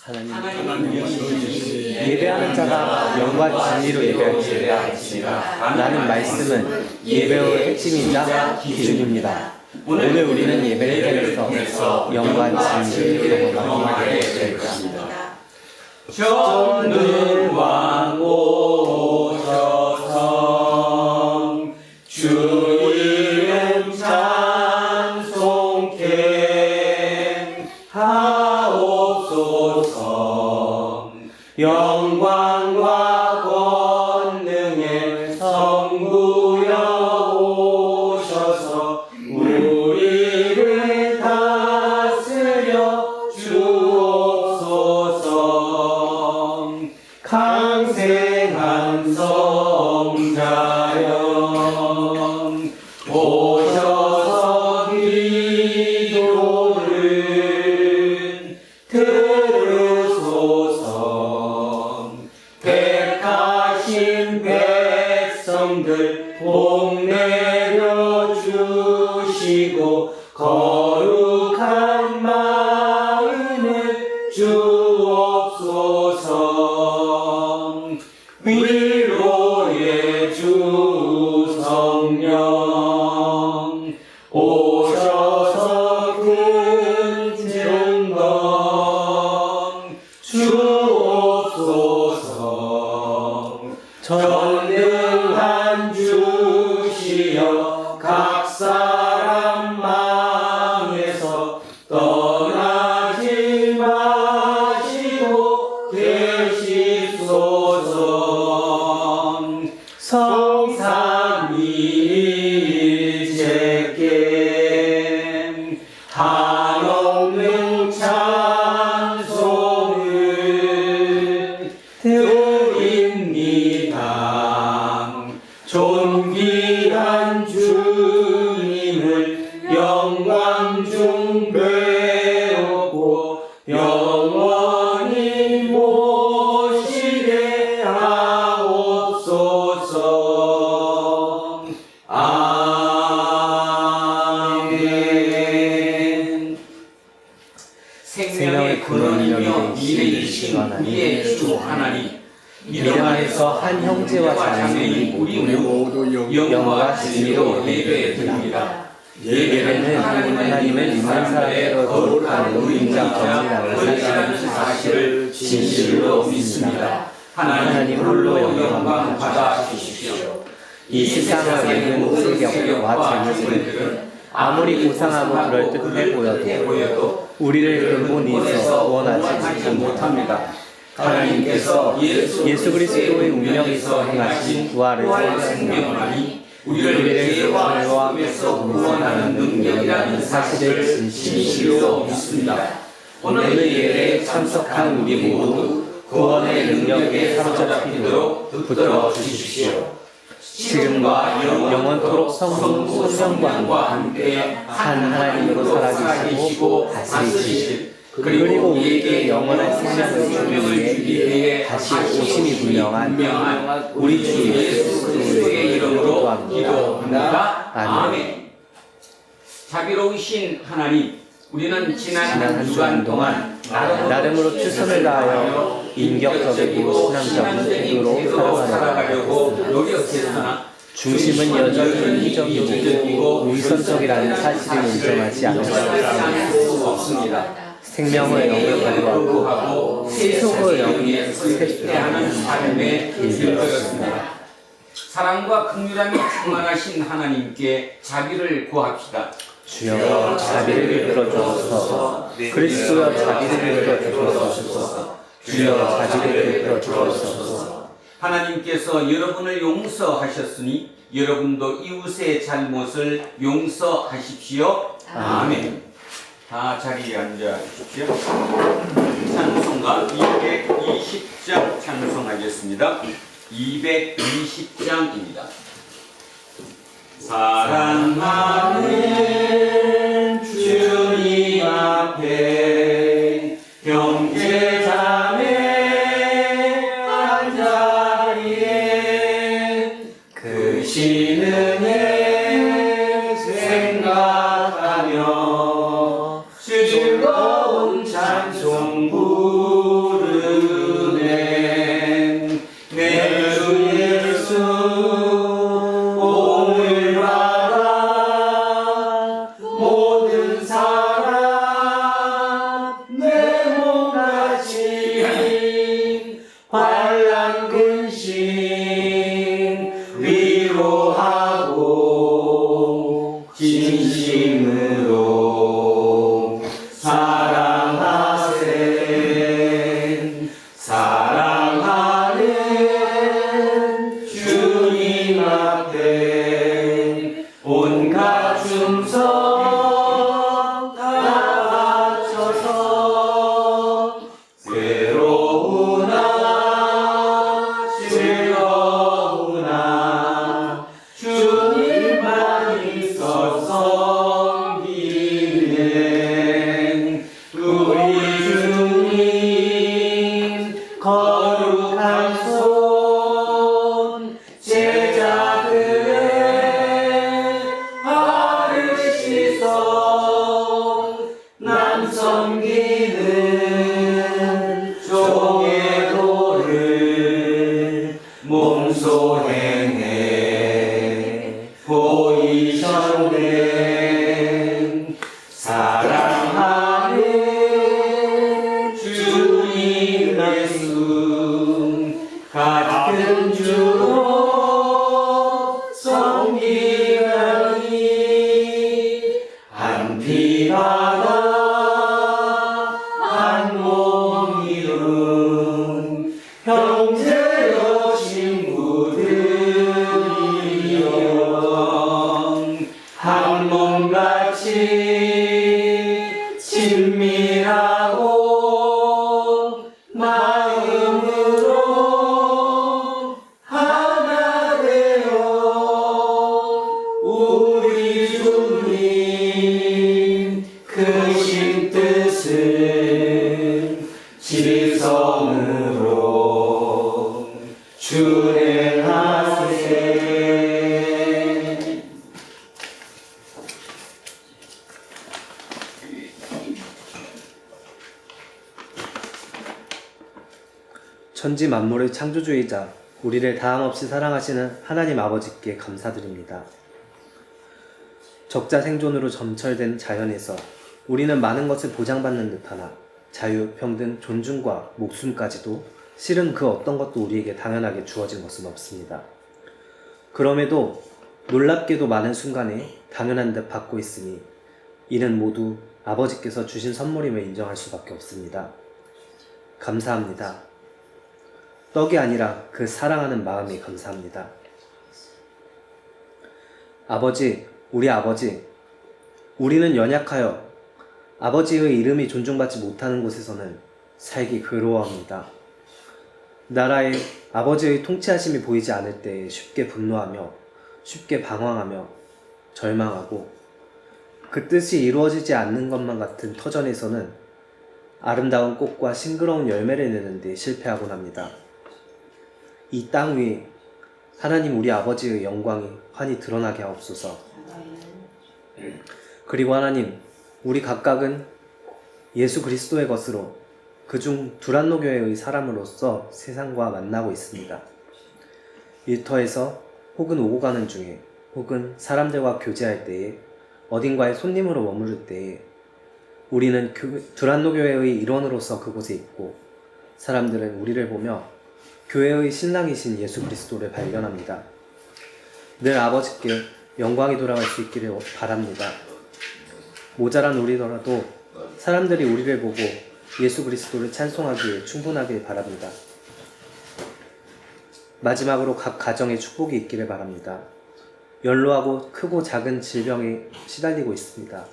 하나님 예배하는 자가 영과 진리로 예배할지니라. 나는 말씀은 예배의 핵심이자 기준입니다. 오늘 우리는 예배를 통해서 영과 진리를 경험하게 될 것입니다. 전능왕 오셔서 주 이름 찬송케 하옵소서. 영광과 권능의 성부여 오셔서 우리를 다스려 주옵소서. 강생한 성자여 오셔서 기도를 들으소서. 택하신 백성들 복 내려 주시고 거룩한 마음을 주옵소서. 위로의 주 성령 오셔서 큰 증거 주옵소서. 전능한 주시여 각 사람 마음에서 떠나지 마시고 계시소서. 성삼위일체께 한없는 찬송을 드립니다. 존귀한 주님을 영광 중 배우고 영원히 모시게 하옵소서. 아멘. 생명의 근원이며 미래이신 우리의 주 하나님, 이름 안에서 한 형제와 자매인 우리 모두 영과 진리로 예배드립니다. 예배는 하나님을 믿는 사람으로 거룩한 의인자 정리라는 사실을 진실로 믿습니다. 하나님 홀로 영광 받아 주십시오. 이 세상을 외는 세력과 재물들은 아무리 고상하고 그럴듯해 보여도 우리를 근본에서 원하지 못합니다. 하나님께서 예수 그리스도의 운명에서 행하신 부활의 생명만이 우리를 죄와 함에서 구원하는 능력이라는 사실을 진실로 믿습니다. 오늘 예배에 참석한 우리 모두 구원의 능력에 사로잡히도록 붙들어 주십시오. 지금과 영원토록 성령과 함께 한 하나님으로 살아계시고 다스리실, 그리고 우리에게 영원한 생명을 주기 위해 다시 오심이 분명한 우리 주 예수 그리스도의 이름으로 기도합니다. 아멘. 자비로우신 하나님, 우리는 지난 한 주간 동안 나름으로 최선을 다하여 인격적이고 신앙적인 태도로 살아가려고 노력했으나 중심은 여전히 이기적이고 위선적이라는 사실을 인정하지 않을 수 없습니다. 생명을 영역으로 하고 세속을 영위에 세속하는 삶의 길이었습니다. 사랑과 긍휼함이 충만하신 하나님께 자비를 구합시다. 주여 자비를 베풀어 주옵소서. 그리스도여 자비를 베풀어 주옵소서. 주여 자비를 베풀어 주옵소서. 하나님께서 여러분을 용서하셨으니 여러분도 이웃의 잘못을 용서하십시오. 아멘. 다 자리에 앉아 주십시오. 찬송가 220장 찬송하겠습니다. 220장입니다. 사랑하는 주님 앞에 형제 자매 한 자리에 그 신은혜 생각하며 즐거운 찬송 부르 섬기는 종의 도를 몸소 행해 보이셨네. 사랑하는 주님 예수 같은 주로 섬기라니 한 피 하나 한 몸 이룬 형제여 친구들이여 한 몸같이 친밀하고 마음으로 하나 되어 우리 주님 크신 뜻을 지성으로 준행하세. 천지 만물의 창조주이자 우리를 다함없이 사랑하시는 하나님 아버지께 감사드립니다. 적자 생존으로 점철된 자연에서 우리는 많은 것을 보장받는 듯하나 자유, 평등, 존중과 목숨까지도 실은 그 어떤 것도 우리에게 당연하게 주어진 것은 없습니다. 그럼에도 놀랍게도 많은 순간에 당연한 듯 받고 있으니 이는 모두 아버지께서 주신 선물임을 인정할 수밖에 없습니다. 감사합니다. 떡이 아니라 그 사랑하는 마음이 감사합니다. 아버지, 우리 아버지, 우리는 연약하여 아버지의 이름이 존중받지 못하는 곳에서는 살기 괴로워합니다. 나라에 아버지의 통치하심이 보이지 않을 때에 쉽게 분노하며 쉽게 방황하며 절망하고 그 뜻이 이루어지지 않는 것만 같은 터전에서는 아름다운 꽃과 싱그러운 열매를 내는 데 실패하곤 합니다. 이 땅 위에 하나님 우리 아버지의 영광이 환히 드러나게 하옵소서. 그리고 하나님, 우리 각각은 예수 그리스도의 것으로 그중 두란노 교회의 사람으로서 세상과 만나고 있습니다. 일터에서 혹은 오고 가는 중에 혹은 사람들과 교제할 때에 어딘가에 손님으로 머무를 때에 우리는 두란노 교회의 일원으로서 그곳에 있고 사람들은 우리를 보며 교회의 신랑이신 예수 그리스도를 발견합니다. 늘 아버지께 영광이 돌아갈 수 있기를 바랍니다. 모자란 우리더라도 사람들이 우리를 보고 예수 그리스도를 찬송하기에 충분하길 바랍니다. 마지막으로 각 가정에 축복이 있기를 바랍니다. 연로하고 크고 작은 질병에 시달리고 있습니다.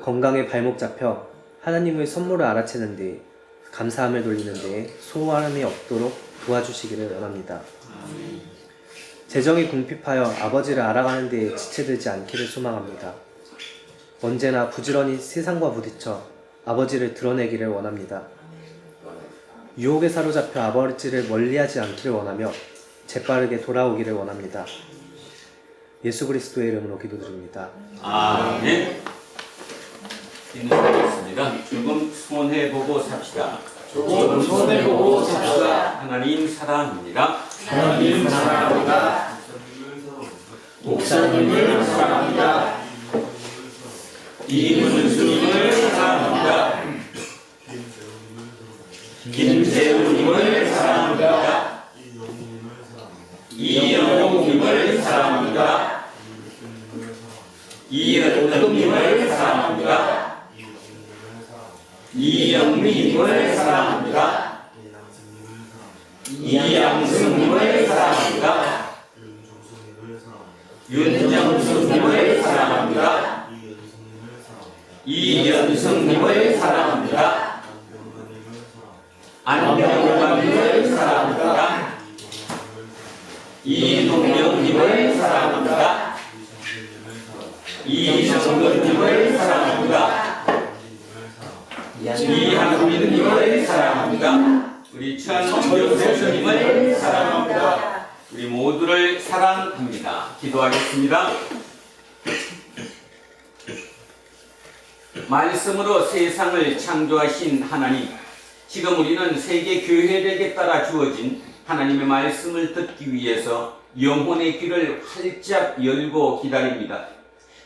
건강에 발목 잡혀 하나님의 선물을 알아채는 데 감사함을 돌리는 데에 소홀함이 없도록 도와주시기를 원합니다. 재정이 궁핍하여 아버지를 알아가는 데에 지체되지 않기를 소망합니다. 언제나 부지런히 세상과 부딪혀 아버지를 드러내기를 원합니다. 유혹에 사로잡혀 아버지를 멀리하지 않기를 원하며 재빠르게 돌아오기를 원합니다. 예수 그리스도의 이름으로 기도드립니다. 아멘. 기도하겠습니다. 조금 손해보고 삽시다. 조금 손해보고 삽시다. 하나님 사랑합니다. 하나님 사랑합니다. 목사님을 사랑합니다. 이문수님을 사랑합니다. 김세우님을 사랑합니다. 이영웅님을 사랑합니다. 이은덕님을 사랑합니다. 이영미님을 사랑합니다. 이양승님을 사랑합니다. 윤정수님을 사랑합니다. 이연승님을 사랑합니다. 안병관님을 사랑합니다. 이동명님을 사랑합니다. 이정근님을 사랑합니다. 이한민님을 사랑합니다. 우리 최한성 교수님을 사랑합니다. 우리 모두를 사랑합니다. 기도하겠습니다. 말씀으로 세상을 창조하신 하나님, 지금 우리는 세계 교회력에 따라 주어진 하나님의 말씀을 듣기 위해서 영혼의 귀를 활짝 열고 기다립니다.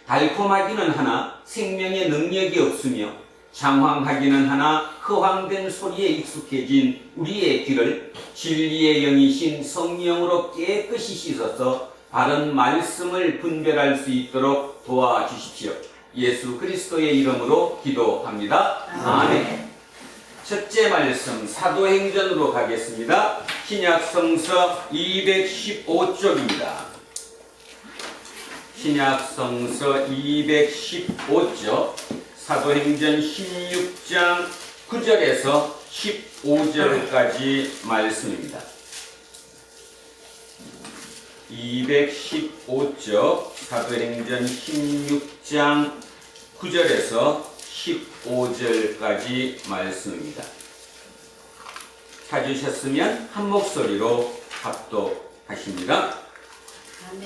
달콤하기는 하나 생명의 능력이 없으며 장황하기는 하나 허황된 소리에 익숙해진 우리의 귀를 진리의 영이신 성령으로 깨끗이 씻어서 바른 말씀을 분별할 수 있도록 도와주십시오. 예수 그리스도의 이름으로 기도합니다. 아멘. 첫째 말씀 사도행전으로 가겠습니다. 신약성서 215쪽입니다. 신약성서 215쪽 사도행전 16장 9절에서 15절까지 말씀입니다. 215쪽 사도행전 16장 9절에서 15절까지 말씀입니다. 찾으셨으면 한 목소리로 합독하십니다.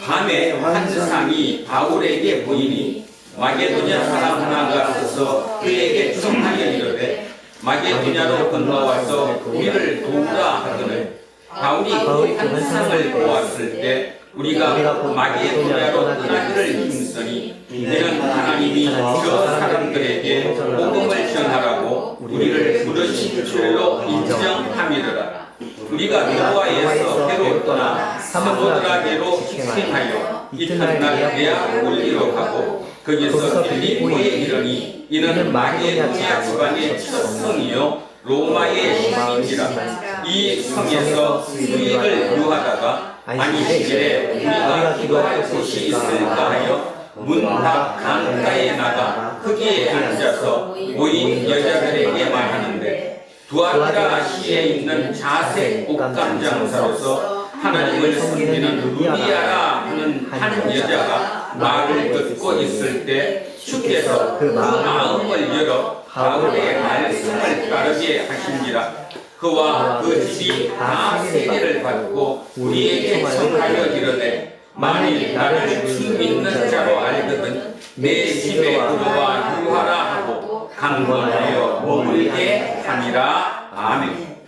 밤에 환상이 바울에게 보이니 마게도냐 사람 하나가 서서 그에게 청하여 이르되 마게도냐로 건너와서 우리를 도우라 하거늘 바울이 그 환상을 보았을 때 우리가 마게도냐로 떠나기를 힘쓰니 이는 하나님이 저 사람들에게 복음을 전하라고 우리를 부르신 줄로 인정함이더라. 우리가 노아에서 해로 떠나 사모드라게로 직행하여 이튿날 대학 올리로 가고 거기서 빌립보에 이르니 이는 마게도냐 지방의 첫 성이요 로마의 시민이라. 이 성에서 수익을 유하다가 아니 시절에 우리가 기도할 곳이 있을까 하여 문밖 강가에 나가 거기에 앉아서 모인 여자들에게 말하는데 두아티라 시에 있는 자색 옷감 장사로서 하나님을 섬기는 루비아라 하는 한 여자가 말을 듣고 있을 때 주께서 그 마음을 열어 바울의 말씀을 따르게 하신지라. 그와 그 집이 다 세례를 받고 우리에게 청하여 이르되 만일 나를 주 믿는 자로 알거든 내 집에 들어와 유하라 하고 강권하여 머물게 하니라. 아멘.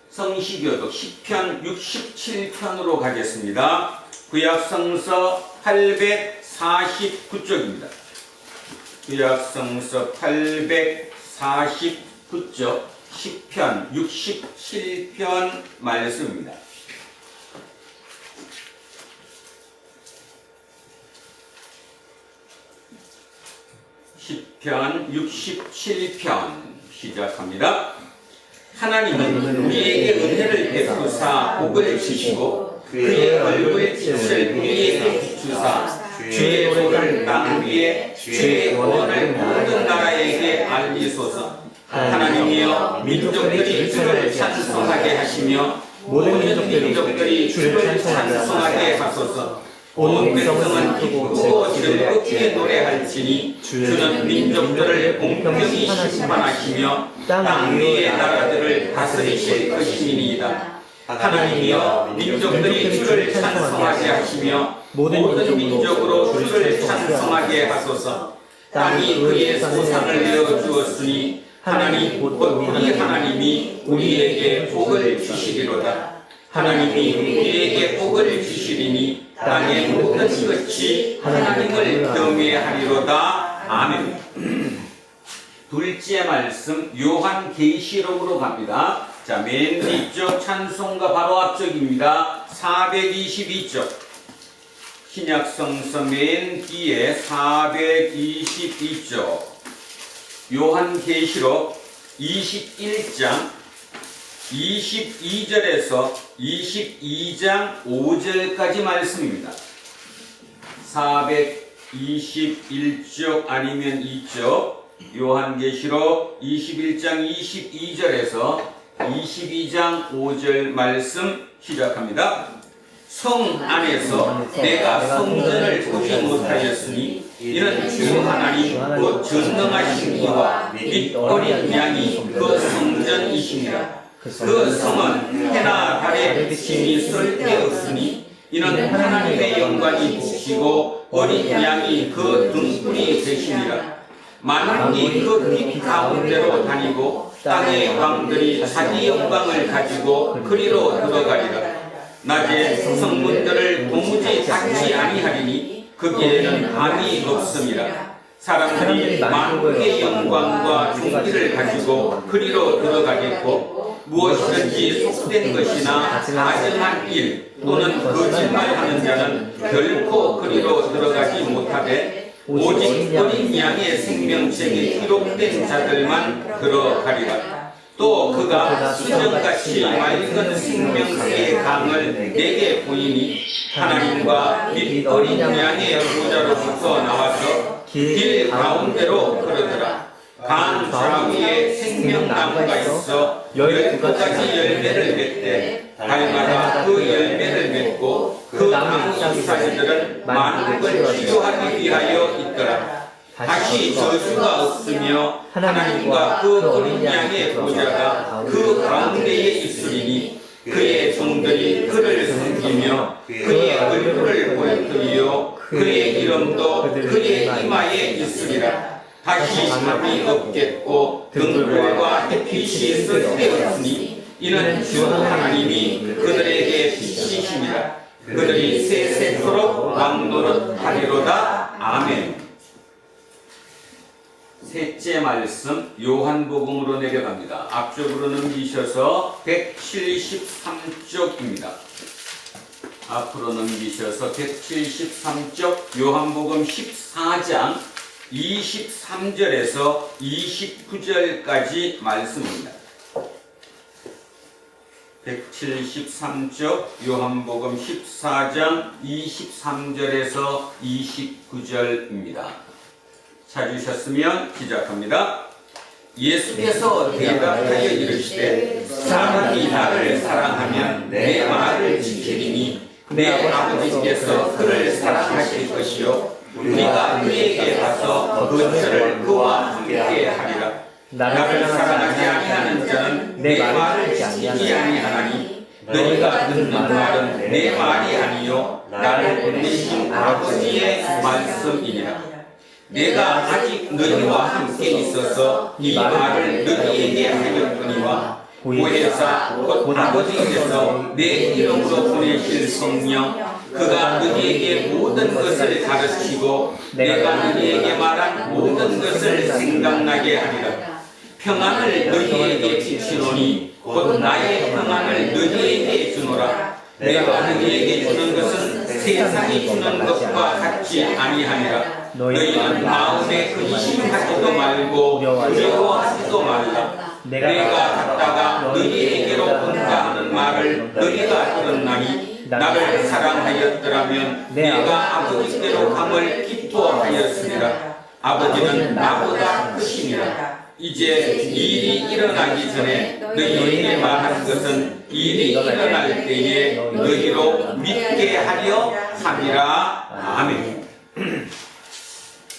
성시교독 시편 67편으로 가겠습니다. 구약성서 849쪽입니다. 구약성서 849쪽 시편 67편 말씀입니다. 시편 67편 시작합니다. 하나님은 우리에게 은혜를 베푸사 복을 주시고 그의 얼굴빛을 우리에게 비추사 주의 도를 땅 위에 주의 구원을 모든 나라에게 알리소서. 하나님이여 민족들이 주를 찬송하게 하시며 모든 민족들이 주를 찬송하게 하소서. 온 백성은 기쁘고 즐겁게 노래할지니 주는 민족들을 공평히 심판하시며 땅 위의 나라들을 다스리실 것이니이다. 하나님이여 민족들이 주를 찬송하게 하시며 모든 민족으로 주를 찬송하게 하소서. 땅이 그의 소산을 내어주었으니 하나님 곧 우리 하나님이 우리에게 복을 주시리로다. 하나님이 우리에게 복을 주시리니 땅의 모든 끝이 하나님을 경외하리로다. 아멘. 둘째 말씀 요한계시록으로 갑니다. 자, 맨 뒤쪽 찬송가 바로 앞쪽입니다. 422쪽. 신약성서 맨 뒤에 422쪽. 요한계시록 21장 22절에서 22장 5절까지 말씀입니다. 421쪽 아니면 2쪽 요한계시록 21장 22절에서 22장 5절 말씀 시작합니다. 성 안에서 내가 성전을 보지 못하였으니 이는 주 하나님 곧 전능하신 이와 및 어린 양이 그 성전이시니라. 그 성은 해나 달의 비침이 쓸데없으니 이는 하나님의 영광이 비치고 어린 양이 그 등불이 되시니라. 만왕이 그 빛 가운데로 다니고 땅의 왕들이 자기 영광을 가지고 그리로 들어가리라. 낮에 성문들을 도무지 닫지 아니하리니 거기에는 밤이 없음이라. 사람들이 만국의 영광과 존귀를 가지고 그리로 들어가겠고 무엇이든지 속된 것이나 가증한 일 또는 거짓말하는 자는 결코 그리로 들어가지 못하되 오직 어린 양의 생명책에 기록된 자들만 들어가리라. 또 그가 수정같이 맑은 생명수의 강을 내게 보이니 하나님과 빛 어린 양의 보좌로부터 나와서 길 가운데로 흐르더라. 강 좌우에 생명나무가 있어 12가지 열매를 맺되 달마다 그 열매를 맺고 그 나무 잎사귀들은 만국을 치료하기 위하여 있더라. 다시 저주가 없으며 하나님과 그 어린 양의 보좌가 그 가운데에 있으리니 그의 종들이 그를 섬기며 그의 얼굴을 볼터이요 그의 이름도 그의 이마에 있으리라. 다시 밤이 없겠고 등불과 햇빛이 쓸데없으니 이는 주 하나님이 그들에게 빛이심이라. 그들이 세세토록 왕노릇 하리로다. 아멘. 셋째 말씀 요한복음으로 내려갑니다. 앞쪽으로 넘기셔서 173쪽입니다. 앞으로 넘기셔서 173쪽 요한복음 14장 23절에서 29절까지 말씀입니다. 173쪽 요한복음 14장 23절에서 29절입니다. 찾으셨으면 시작합니다. 예수께서 대답하여 이르시되 사람이 나를 사랑하면 내 말을 지키리니 내 아버지께서 그를 사랑하실 것이요 우리가 그에게 가서 그것을 그와 함께 하리라. 나를 사랑하지 아니하는 자는 내 말을 지키지 아니하나니 너희가 듣는 말은 내 말이 아니요 나를 보내신 아버지의 말씀이니라. 내가 아직 너희와 함께 있어서 이 말을 너희에게 하였거니와 보혜사 곧 아버지께서 내 이름으로 보내실 성령 그가 너희에게 모든 것을 가르치고 내가 너희에게 말한 모든 것을 생각나게 하리라. 평안을 너희에게 주시노니 곧 나의 평안을 너희에게 주노라. 내가 너희에게 주는 것은 세상이 주는 것과 같지 아니하니라. 너희는 마음에 근심하지도 말고 두려워하지도 말라. 내가 갔다가 너희에게로 온다 하는 말을 너희가 들었나니 나를 사랑하였더라면 내가 아버지께로 감을 기뻐하였으리라. 아버지는 나보다 크시니라. 이제 일이 일어나기 전에 너희에게 말한 것은 일이 일어날 때에 너희로 믿게 하려 함이라. 아멘.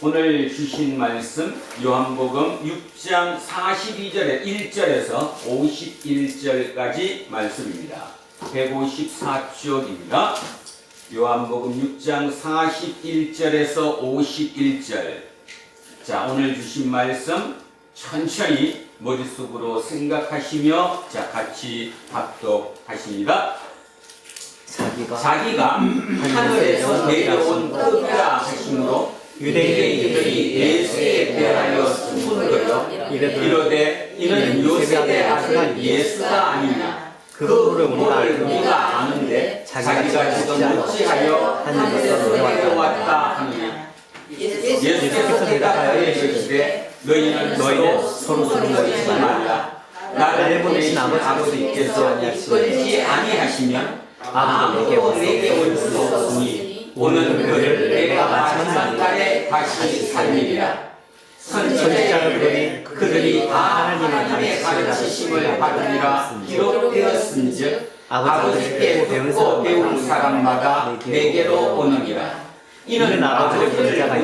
오늘 주신 말씀 요한복음 6장 42절에 1절에서 51절까지 말씀입니다. 154쪽입니다. 요한복음 6장 41절에서 51절. 자, 오늘 주신 말씀 천천히 머릿속으로 생각하시며 자, 같이 합독하십니다. 자기가 하늘에서 내려온 그가 하심으로 유대인들이 예수에 대하여 수군거려 이르되 이는 요셉의 아들 예수가 아니냐. 그 부를 우리가 아는데 자기가 지금 어찌하여 하늘에서 내려왔다 하느냐. 예수께서 대답하여 이르시되 너희는 서로 수군거리지 말라. 나를 보내신 아버지께서 이끌지 아니하시면 아무도 내게 올 수 없으니 오는 그를 내가 마지막 날에 다시 살리리라. 선지자들이 그들이 다 하나님의 가르치심을 받으리라 기록되었은즉 아버지께 듣고 배운 사람마다 내게로 오느니라. 이는 아버지의 자가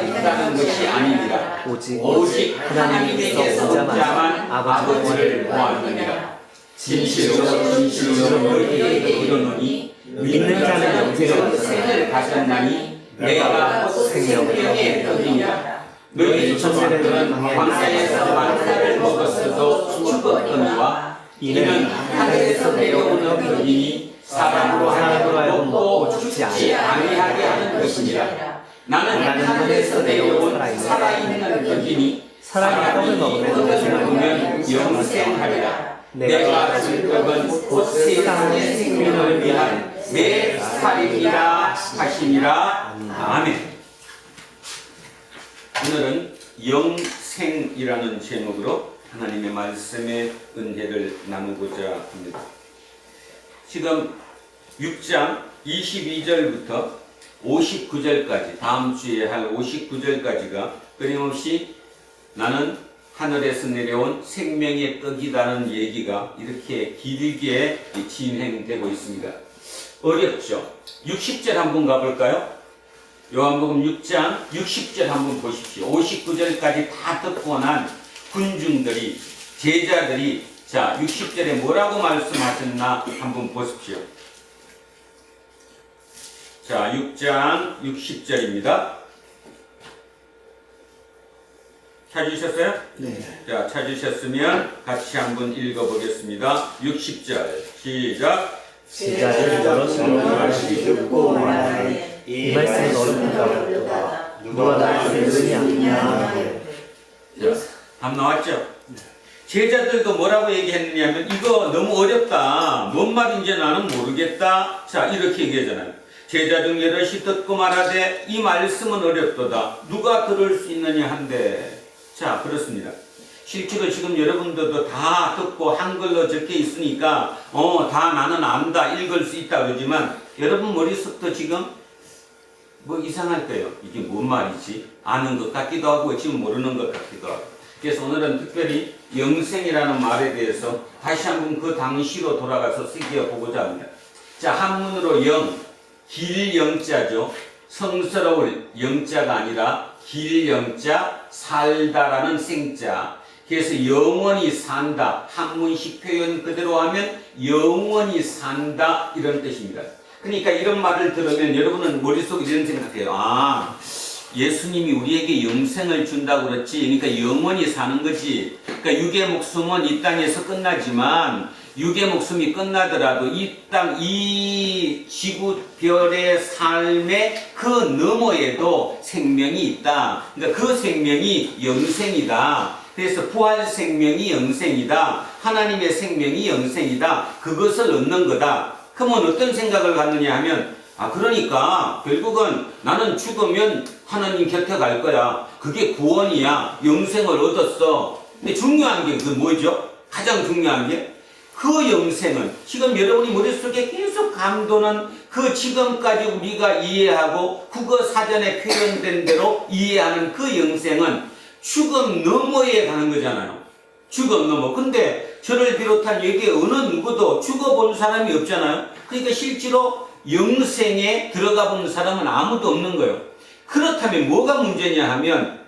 있다는 것이 아니니라. 오직 하나님께서 온 자만 아버지를 보았느니라. 진실로 너희에게 이르노니 믿는 자는 영생을 가졌나니 내가 곧 생명의 떡이니라. 너희 조상들은 광야에서 만나를 먹었어도 죽었거니와 이는 하늘에서 내려오는 법이니 사람으로 하여금 먹고 죽지 아니하게 하는 것이니라. 나는 하늘에서 내려온 살아있는 떡이니 사람이 떡을 먹으면 영생하리라. 내가 줄 떡은 곧 세상의 생명을 위한 내 살이니라 하시니라. 아멘. 오늘은 영생이라는 제목으로 하나님의 말씀의 은혜를 나누고자 합니다. 지금 6장 22절부터 59절까지, 다음 주에 할 59절까지가 끊임없이 나는 하늘에서 내려온 생명의 떡이라는 얘기가 이렇게 길게 진행되고 있습니다. 어렵죠? 60절 한번 가볼까요? 요한복음 6장 60절 한번 보십시오. 59절까지 다 듣고 난 군중들이, 제자들이 자 60절에 뭐라고 말씀하셨나 한번 보십시오. 자 6장 60절입니다. 찾으셨어요? 네. 자 찾으셨으면 같이 한번 읽어보겠습니다. 60절 시작. 제자들 여러 사람이 듣고 말하니 이 말씀은 어렵다. 누가 나를 들으냐? 자, 답 나왔죠? 제자들도 뭐라고 얘기했느냐면 이거 너무 어렵다. 뭔 말인지 나는 모르겠다. 자 이렇게 얘기하잖아요. 제자 중 여럿이 듣고 말하되 이 말씀은 어렵도다. 누가 들을 수 있느냐 한데. 자 그렇습니다. 실제로 지금 여러분들도 다 듣고 한글로 적혀 있으니까 다 나는 안다, 읽을 수 있다 그러지만 여러분 머릿속도 지금 뭐 이상할 거예요. 이게 뭔 말이지? 아는 것 같기도 하고 지금 모르는 것 같기도 하고. 그래서 오늘은 특별히 영생이라는 말에 대해서 다시 한번 그 당시로 돌아가서 새겨보고자 합니다. 자, 한문으로 영, 길 영자죠. 성스러울 영자가 아니라 길 영자, 살다라는 생자. 그래서 영원히 산다. 한문식 표현 그대로 하면 영원히 산다 이런 뜻입니다. 그러니까 이런 말을 들으면 여러분은 머릿속에 이런 생각해요. 아, 예수님이 우리에게 영생을 준다고 그랬지. 그러니까 영원히 사는 거지. 그러니까 육의 목숨은 이 땅에서 끝나지만 육의 목숨이 끝나더라도 이 땅, 이 지구별의 삶의 그 너머에도 생명이 있다. 그러니까 그 생명이 영생이다. 그래서 부활 생명이 영생이다. 하나님의 생명이 영생이다. 그것을 얻는 거다. 그러면 어떤 생각을 갖느냐 하면 그러니까 결국은 나는 죽으면 하나님 곁에 갈 거야. 그게 구원이야. 영생을 얻었어. 근데 중요한 게 그 뭐죠? 가장 중요한 게 그 영생은 지금 여러분이 머릿속에 계속 감도는 그 지금까지 우리가 이해하고 국어 사전에 표현된 대로 이해하는 그 영생은 죽음 너머에 가는 거잖아요. 죽음 너머. 근데 저를 비롯한 여기 어느 누구도 죽어본 사람이 없잖아요. 그러니까 실제로 영생에 들어가 본 사람은 아무도 없는 거예요. 그렇다면 뭐가 문제냐 하면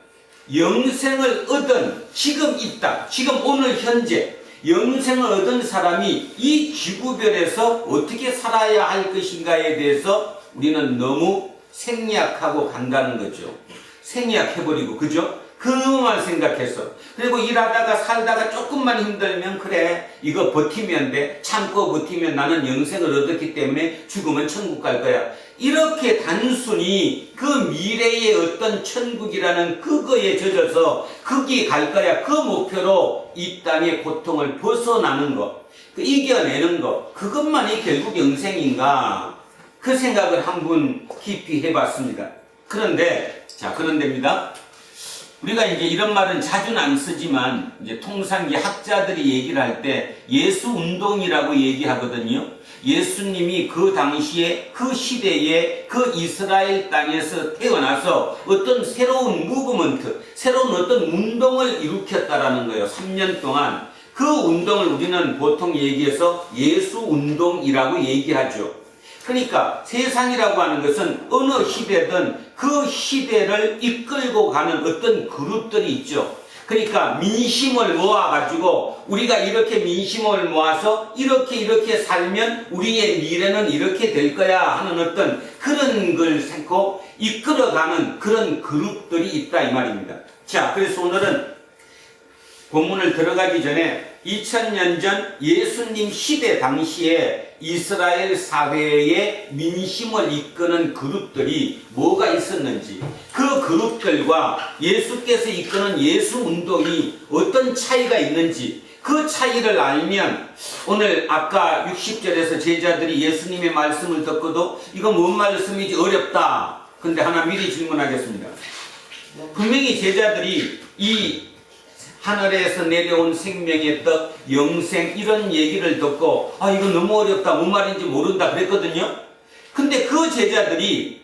영생을 얻은 지금 있다. 지금 오늘 현재 영생을 얻은 사람이 이 지구별에서 어떻게 살아야 할 것인가에 대해서 우리는 너무 생략하고 간다는 거죠. 생략해버리고, 그죠? 그만 생각했어. 그리고 일하다가 살다가 조금만 힘들면 그래 이거 버티면 돼. 참고 버티면 나는 영생을 얻었기 때문에 죽으면 천국 갈 거야. 이렇게 단순히 그 미래의 어떤 천국이라는 그거에 젖어서 거기 갈 거야. 그 목표로 이 땅의 고통을 벗어나는 것, 이겨내는 것, 그것만이 결국 영생인가? 그 생각을 한번 깊이 해봤습니다. 그런데 그런데입니다. 우리가 이제 이런 말은 자주는 안 쓰지만 이제 통상 학자들이 얘기를 할 때 예수 운동이라고 얘기하거든요. 예수님이 그 당시에 그 시대에 그 이스라엘 땅에서 태어나서 어떤 새로운 무브먼트, 새로운 어떤 운동을 일으켰다라는 거예요. 3년 동안. 그 운동을 우리는 보통 얘기해서 예수 운동이라고 얘기하죠. 그러니까 세상이라고 하는 것은 어느 시대든 그 시대를 이끌고 가는 어떤 그룹들이 있죠. 그러니까 민심을 모아가지고 우리가 이렇게 민심을 모아서 이렇게 살면 우리의 미래는 이렇게 될 거야 하는 어떤 그런 걸 생고 이끌어가는 그런 그룹들이 있다 이 말입니다. 자, 그래서 오늘은 본문을 들어가기 전에 2000년 전 예수님 시대 당시에 이스라엘 사회의 민심을 이끄는 그룹들이 뭐가 있었는지, 그 그룹들과 예수께서 이끄는 예수 운동이 어떤 차이가 있는지, 그 차이를 알면 오늘 아까 60절에서 제자들이 예수님의 말씀을 듣고도 이거 뭔 말씀이지 어렵다. 근데 하나 미리 질문하겠습니다. 분명히 제자들이 이 하늘에서 내려온 생명의 떡, 영생 이런 얘기를 듣고 아 이거 너무 어렵다, 뭔 말인지 모른다 그랬거든요. 근데 그 제자들이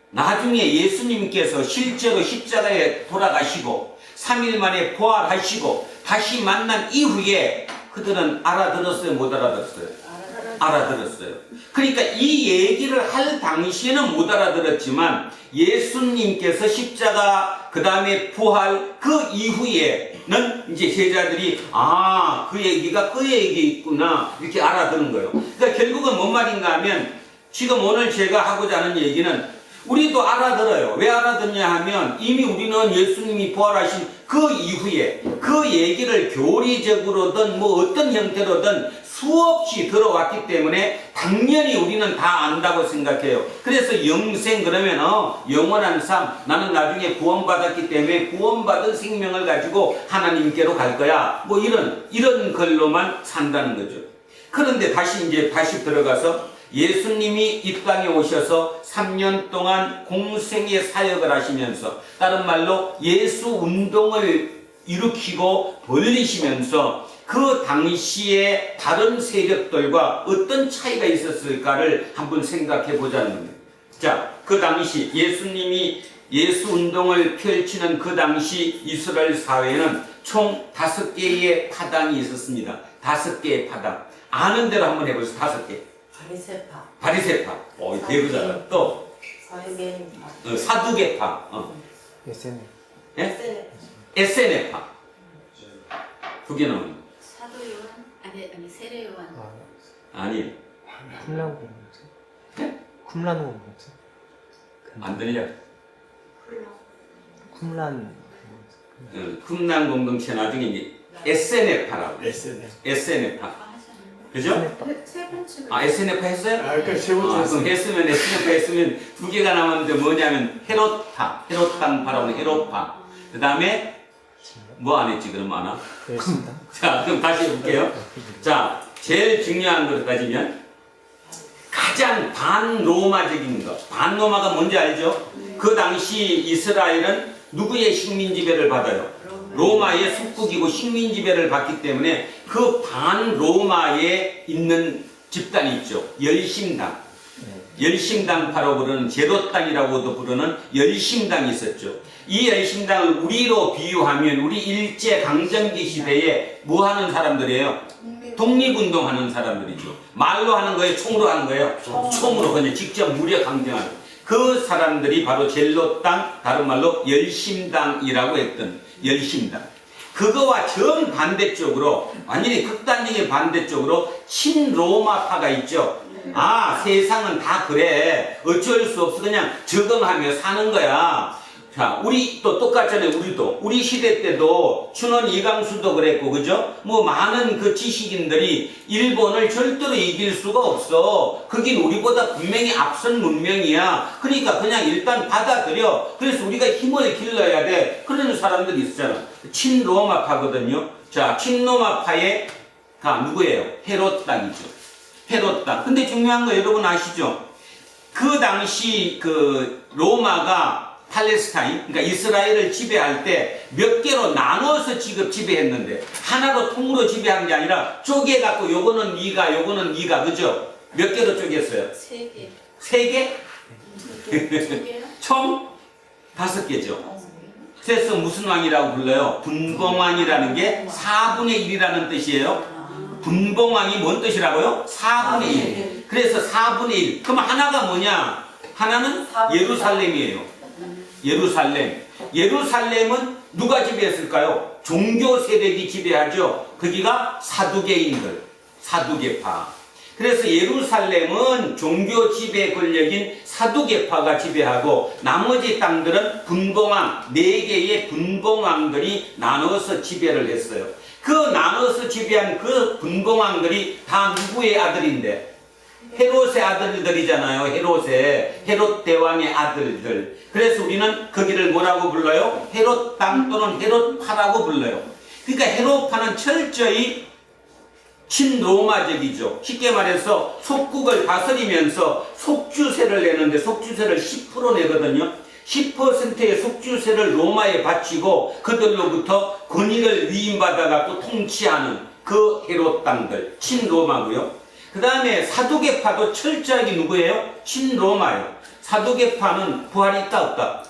나중에 예수님께서 실제로 십자가에 돌아가시고 3일 만에 부활하시고 다시 만난 이후에 그들은 알아들었어요, 못 알아들었어요? 알아들었어요. 그러니까 이 얘기를 할 당시에는 못 알아들었지만 예수님께서 십자가 그 다음에 부활 그 이후에는 이제 제자들이 아, 그 얘기가 그 얘기있구나 이렇게 알아듣는 거예요. 그러니까 결국은 뭔 말인가 하면 지금 오늘 제가 하고자 하는 얘기는 우리도 알아들어요. 왜 알아듣냐 하면 이미 우리는 예수님이 부활하신 그 이후에 그 얘기를 교리적으로든 뭐 어떤 형태로든 수없이 들어왔기 때문에 당연히 우리는 다 안다고 생각해요. 그래서 영생 그러면 영원한 삶, 나는 나중에 구원받았기 때문에 구원받은 생명을 가지고 하나님께로 갈 거야. 뭐 이런 걸로만 산다는 거죠. 그런데 다시 들어가서 예수님이 이 땅에 오셔서 3년 동안 공생의 사역을 하시면서 다른 말로 예수 운동을 일으키고 벌리시면서 그 당시에 다른 세력들과 어떤 차이가 있었을까를 한번 생각해 보자는 겁니다. 자, 그 당시 예수님이 예수 운동을 펼치는 그 당시 이스라엘 사회에는 총 5개의 파당이 있었습니다. 5개의 파당. 아는 대로 한번 해보세요. 5개. 바리새파. 대부자다. 또 사두개파. 에세네파. 두 개는 사도 요한 아니 세례 요한 아니. 쿰란 공동체? 안 들려? 쿰란 쿰란 공동체 나중에 이제 에세네파라고. 에세네파. 그죠? 세 번째 에세네파 했어요? 그러니까 세 번째 그럼 에세네파 했으면 2개가 남았는데 뭐냐면 헤롯파라고 헤롯파. 그 다음에 뭐 안 했지 그럼 아나? 그렇습니다. 자, 그럼 다시 해볼게요. 자, 제일 중요한 것 따지면 가장 반로마적인 것. 반로마가 뭔지 알죠? 그 당시 이스라엘은 누구의 식민 지배를 받아요? 로마의 속국이고 식민 지배를 받기 때문에 그 반로마에 있는 집단이 있죠. 열심당. 열심당파로 부르는 제도당이라고도 부르는 열심당이 있었죠. 이 열심당을 우리로 비유하면 우리 일제강점기 시대에 뭐 하는 사람들이에요? 독립운동하는 사람들이죠. 말로 하는 거예요? 총으로 하는 거예요? 총으로 그냥 직접 무력 강경하는 그 사람들이 바로 젤로당, 다른 말로 열심당이라고 했던 열심당. 그거와 정반대쪽으로 완전히 극단적인 반대쪽으로 친로마파가 있죠. 아, 세상은 다 그래. 어쩔 수 없어. 그냥 적응하며 사는 거야. 자, 우리 또 똑같잖아요. 우리 시대 때도 춘원 이강수도 그랬고, 그죠? 뭐 많은 그 지식인들이 일본을 절대로 이길 수가 없어. 그긴 우리보다 분명히 앞선 문명이야. 그러니까 그냥 일단 받아들여. 그래서 우리가 힘을 길러야 돼. 그런 사람들이 있었잖아. 친로마파거든요. 자, 친로마파의 누구예요? 헤롯당이죠. 헤롯당. 근데 중요한 거 여러분 아시죠? 그 당시 그 로마가 팔레스타인, 그러니까 이스라엘을 지배할 때 몇 개로 나눠서 지배했는데 하나로 통으로 지배한 게 아니라 쪼개갖고 요거는 네가, 요거는 네가, 그죠? 몇 개로 쪼갰어요? 3개. 3개? 2개요? 총 5개죠. 그래서 무슨 왕이라고 불러요? 분봉왕이라는 게 4분의 1이라는 뜻이에요. 분봉왕이 뭔 뜻이라고요? 4분의 1. 그래서 4분의 1. 그럼 하나가 뭐냐? 하나는 예루살렘이에요. 예루살렘은 누가 지배했을까요? 종교 세력이 지배하죠. 거기가 사두개인들, 사두개파. 그래서 예루살렘은 종교 지배 권력인 사두개파가 지배하고 나머지 땅들은 분봉왕, 4개의 분봉왕들이 나눠서 지배를 했어요. 그 나눠서 지배한 그 분봉왕들이 다 누구의 아들인데? 헤롯의 아들들이잖아요. 헤롯 대왕의 아들들. 그래서 우리는 거기를 뭐라고 불러요? 헤롯 땅 또는 헤롯파라고 불러요. 그러니까 헤롯파는 철저히 친로마적이죠. 쉽게 말해서 속국을 다스리면서 속주세를 내는데 속주세를 10% 내거든요. 10%의 속주세를 로마에 바치고 그들로부터 권위를 위임받아갖고 통치하는 그 헤롯 땅들, 친로마고요. 그 다음에 사두개파도 철저하게 누구예요? 친로마예요. 사두개파는 부활이 있다 없다?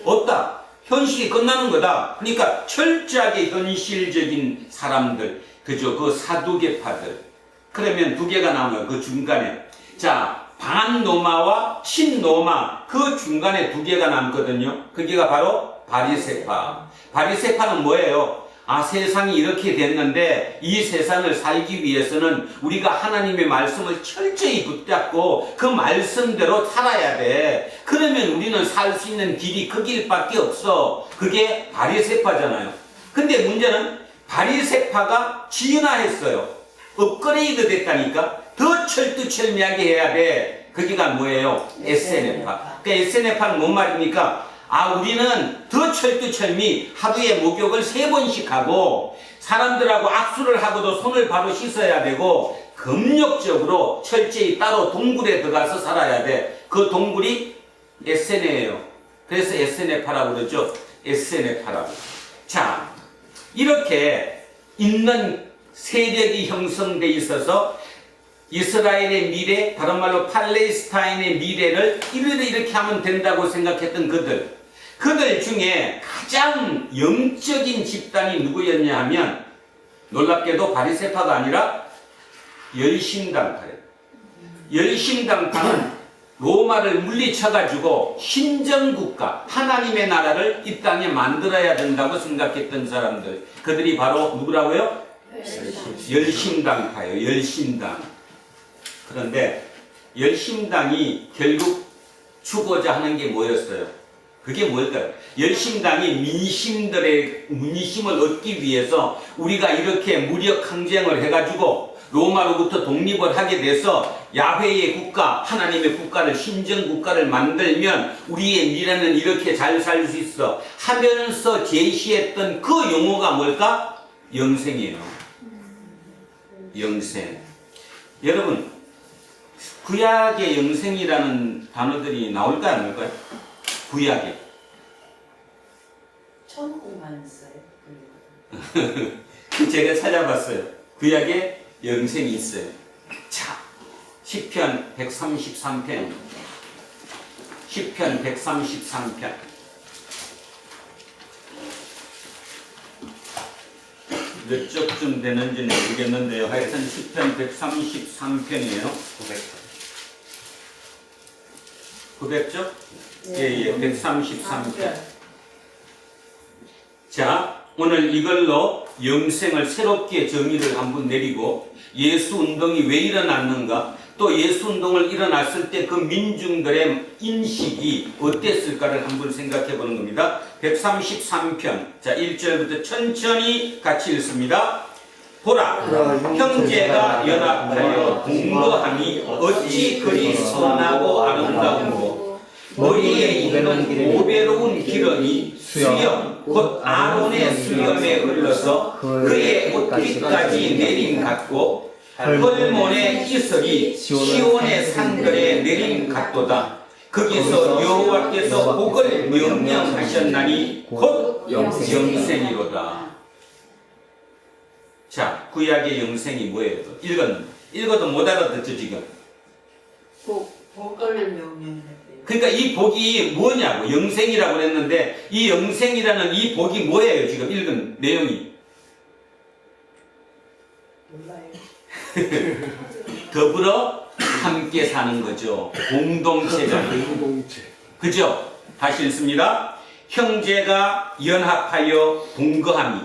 없다. 현실이 끝나는 거다. 그러니까 철저하게 현실적인 사람들, 그죠? 그 사두개파들. 그러면 두 개가 나와요. 그 중간에. 자, 반로마와 친로마. 그 중간에 두 개가 남거든요. 그게가 바로 바리새파. 바리새파는 뭐예요? 아, 세상이 이렇게 됐는데 이 세상을 살기 위해서는 우리가 하나님의 말씀을 철저히 붙잡고 그 말씀대로 살아야 돼. 그러면 우리는 살 수 있는 길이 그 길밖에 없어. 그게 바리새파잖아요. 근데 문제는 바리새파가 진화했어요. 업그레이드 됐다니까. 더 철두철미하게 해야 돼. 그게가 뭐예요? SNF파. 그러니까 SNF파는 뭔 말입니까? 아, 우리는 더 철두철미 하루에 목욕을 3번씩 하고 사람들하고 악수를 하고도 손을 바로 씻어야 되고 금욕적으로 철저히 따로 동굴에 들어가서 살아야 돼. 그 동굴이 SNF예요. 그래서 SNF파라고 그러죠. SNF파라고. 자, 이렇게 있는 세력이 형성돼 있어서 이스라엘의 미래, 다른 말로 팔레스타인의 미래를 이렇게 하면 된다고 생각했던 그들 중에 가장 영적인 집단이 누구였냐 하면 놀랍게도 바리새파가 아니라 열심당파예요. 열심당파는 로마를 물리쳐가지고 신정국가, 하나님의 나라를 이 땅에 만들어야 된다고 생각했던 사람들. 그들이 바로 누구라고요? 열심당파예요. 열심당. 그런데 열심당이 결국 추고자 하는 게 뭐였어요? 그게 뭘까요? 열심당이 민심들의 민심을 얻기 위해서 우리가 이렇게 무력 항쟁을 해가지고 로마로부터 독립을 하게 돼서 야훼의 국가, 하나님의 국가를, 신정국가를 만들면 우리의 미래는 이렇게 잘 살 수 있어 하면서 제시했던 그 용어가 뭘까? 영생이에요. 영생. 여러분, 구약의 영생이라는 단어들이 나올까요? 안 나올까요? 구약에. 처음 공부했어요. 제가 찾아봤어요. 구약에 영생이 있어요. 자, 시편 133편. 시편 133편. 몇 쪽쯤 되는지는 모르겠는데요. 하여튼 시편 133편이에요. 900쪽? 예, 133편. 자, 오늘 이걸로 영생을 새롭게 정의를 한번 내리고 예수 운동이 왜 일어났는가, 또 예수 운동을 일어났을 때 그 민중들의 인식이 어땠을까를 한번 생각해 보는 겁니다. 133편. 자, 1절부터 천천히 같이 읽습니다. 보라, 형제가 연합하여 동거함이 어찌 그리 선하고 아름다운고, 머리에 있는 오배로운 기름이 수염, 곧 아론의 수염에 흘러서 그의 옷깃까지 내림 같고, 헐몬의 이슬이 시온의 산들에 내림 같도다. 거기서 여호와께서 복을 명령하셨나니 곧 영생이로다. 자, 구약의 영생이 뭐예요? 읽어도 못 알아듣죠 지금. 복을 명령했대요. 그러니까 이 복이 뭐냐고, 영생이라고 했는데 이 영생이라는 이 복이 뭐예요? 지금 읽은 내용이. 몰라요. 더불어 함께 사는 거죠. 공동체잖아요. 그죠? 다시 읽습니다. 형제가 연합하여 동거함이.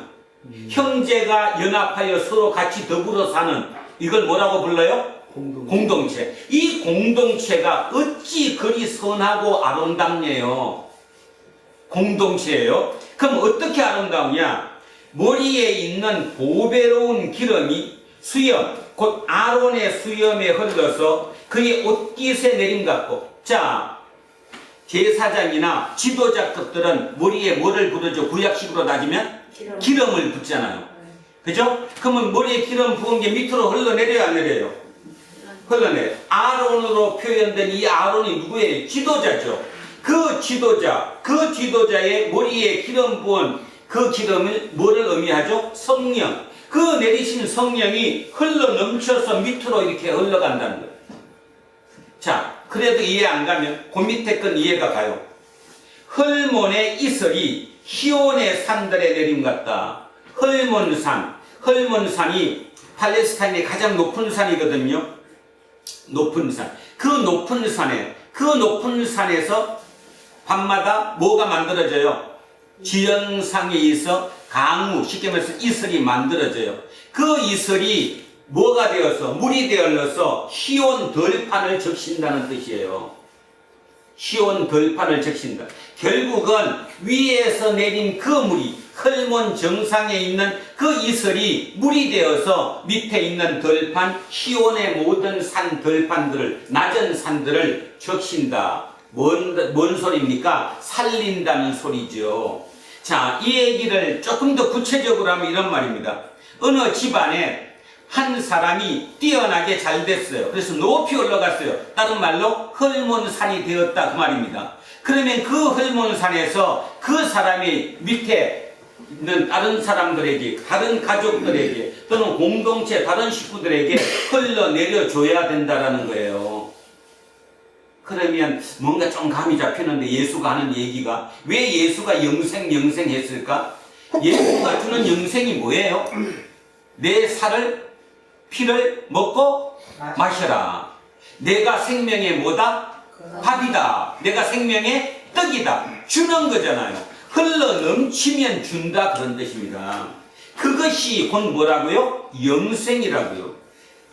형제가 연합하여 서로 같이 더불어 사는, 이걸 뭐라고 불러요? 공동체. 이 공동체가 어찌 그리 선하고 아름답네요. 공동체예요. 그럼 어떻게 아름다우냐? 머리에 있는 보배로운 기름이 수염, 곧 아론의 수염에 흘러서 그의 옷깃에 내림같고. 자, 제사장이나 지도자급들은 머리에 뭐를 부르죠? 구약식으로 따지면 기름을 붓잖아요. 그죠? 그러면 머리에 기름 부은 게 밑으로 흘러내려요, 안 내려요? 흘러내려요. 아론으로 표현된 이 아론이 누구예요? 지도자죠. 그 지도자의 머리에 기름 부은 그 기름을 뭐를 의미하죠? 성령. 그 내리신 성령이 흘러 넘쳐서 밑으로 이렇게 흘러간다는 거예요. 자, 그래도 이해 안 가면 그 밑에 건 이해가 가요. 헐몬의 이슬이 희온의 산들에 내림 같다. 헐몬산이 팔레스타인의 가장 높은 산이거든요. 높은 산. 그 높은 산에서 밤마다 뭐가 만들어져요? 지형상에 있어 강우, 쉽게 말해서 이슬이 만들어져요. 그 이슬이 뭐가 되어서, 물이 되어서 희온 덜판을 적신다는 뜻이에요. 희온 덜판을 적신다. 결국은 위에서 내린 그 물이 헐몬 정상에 있는 그 이슬이 물이 되어서 밑에 있는 덜판, 희온의 모든 산 덜판들을, 낮은 산들을 적신다. 뭔 소리입니까? 살린다는 소리죠. 자, 이 얘기를 조금 더 구체적으로 하면 이런 말입니다. 어느 집안에 한 사람이 뛰어나게 잘 됐어요. 그래서 높이 올라갔어요. 다른 말로 헐몬산이 되었다 그 말입니다. 그러면 그 헐몬산에서 그 사람이 밑에 있는 다른 사람들에게, 다른 가족들에게 또는 공동체 다른 식구들에게 흘러내려줘야 된다라는 거예요. 그러면 뭔가 좀 감이 잡히는데 예수가 하는 얘기가 왜 예수가 영생 했을까? 예수가 주는 영생이 뭐예요? 내 살을 피를 먹고 마셔라. 내가 생명의 뭐다? 밥이다. 내가 생명의 떡이다. 주는 거잖아요. 흘러 넘치면 준다 그런 뜻입니다. 그것이 곧 뭐라고요? 영생이라고요.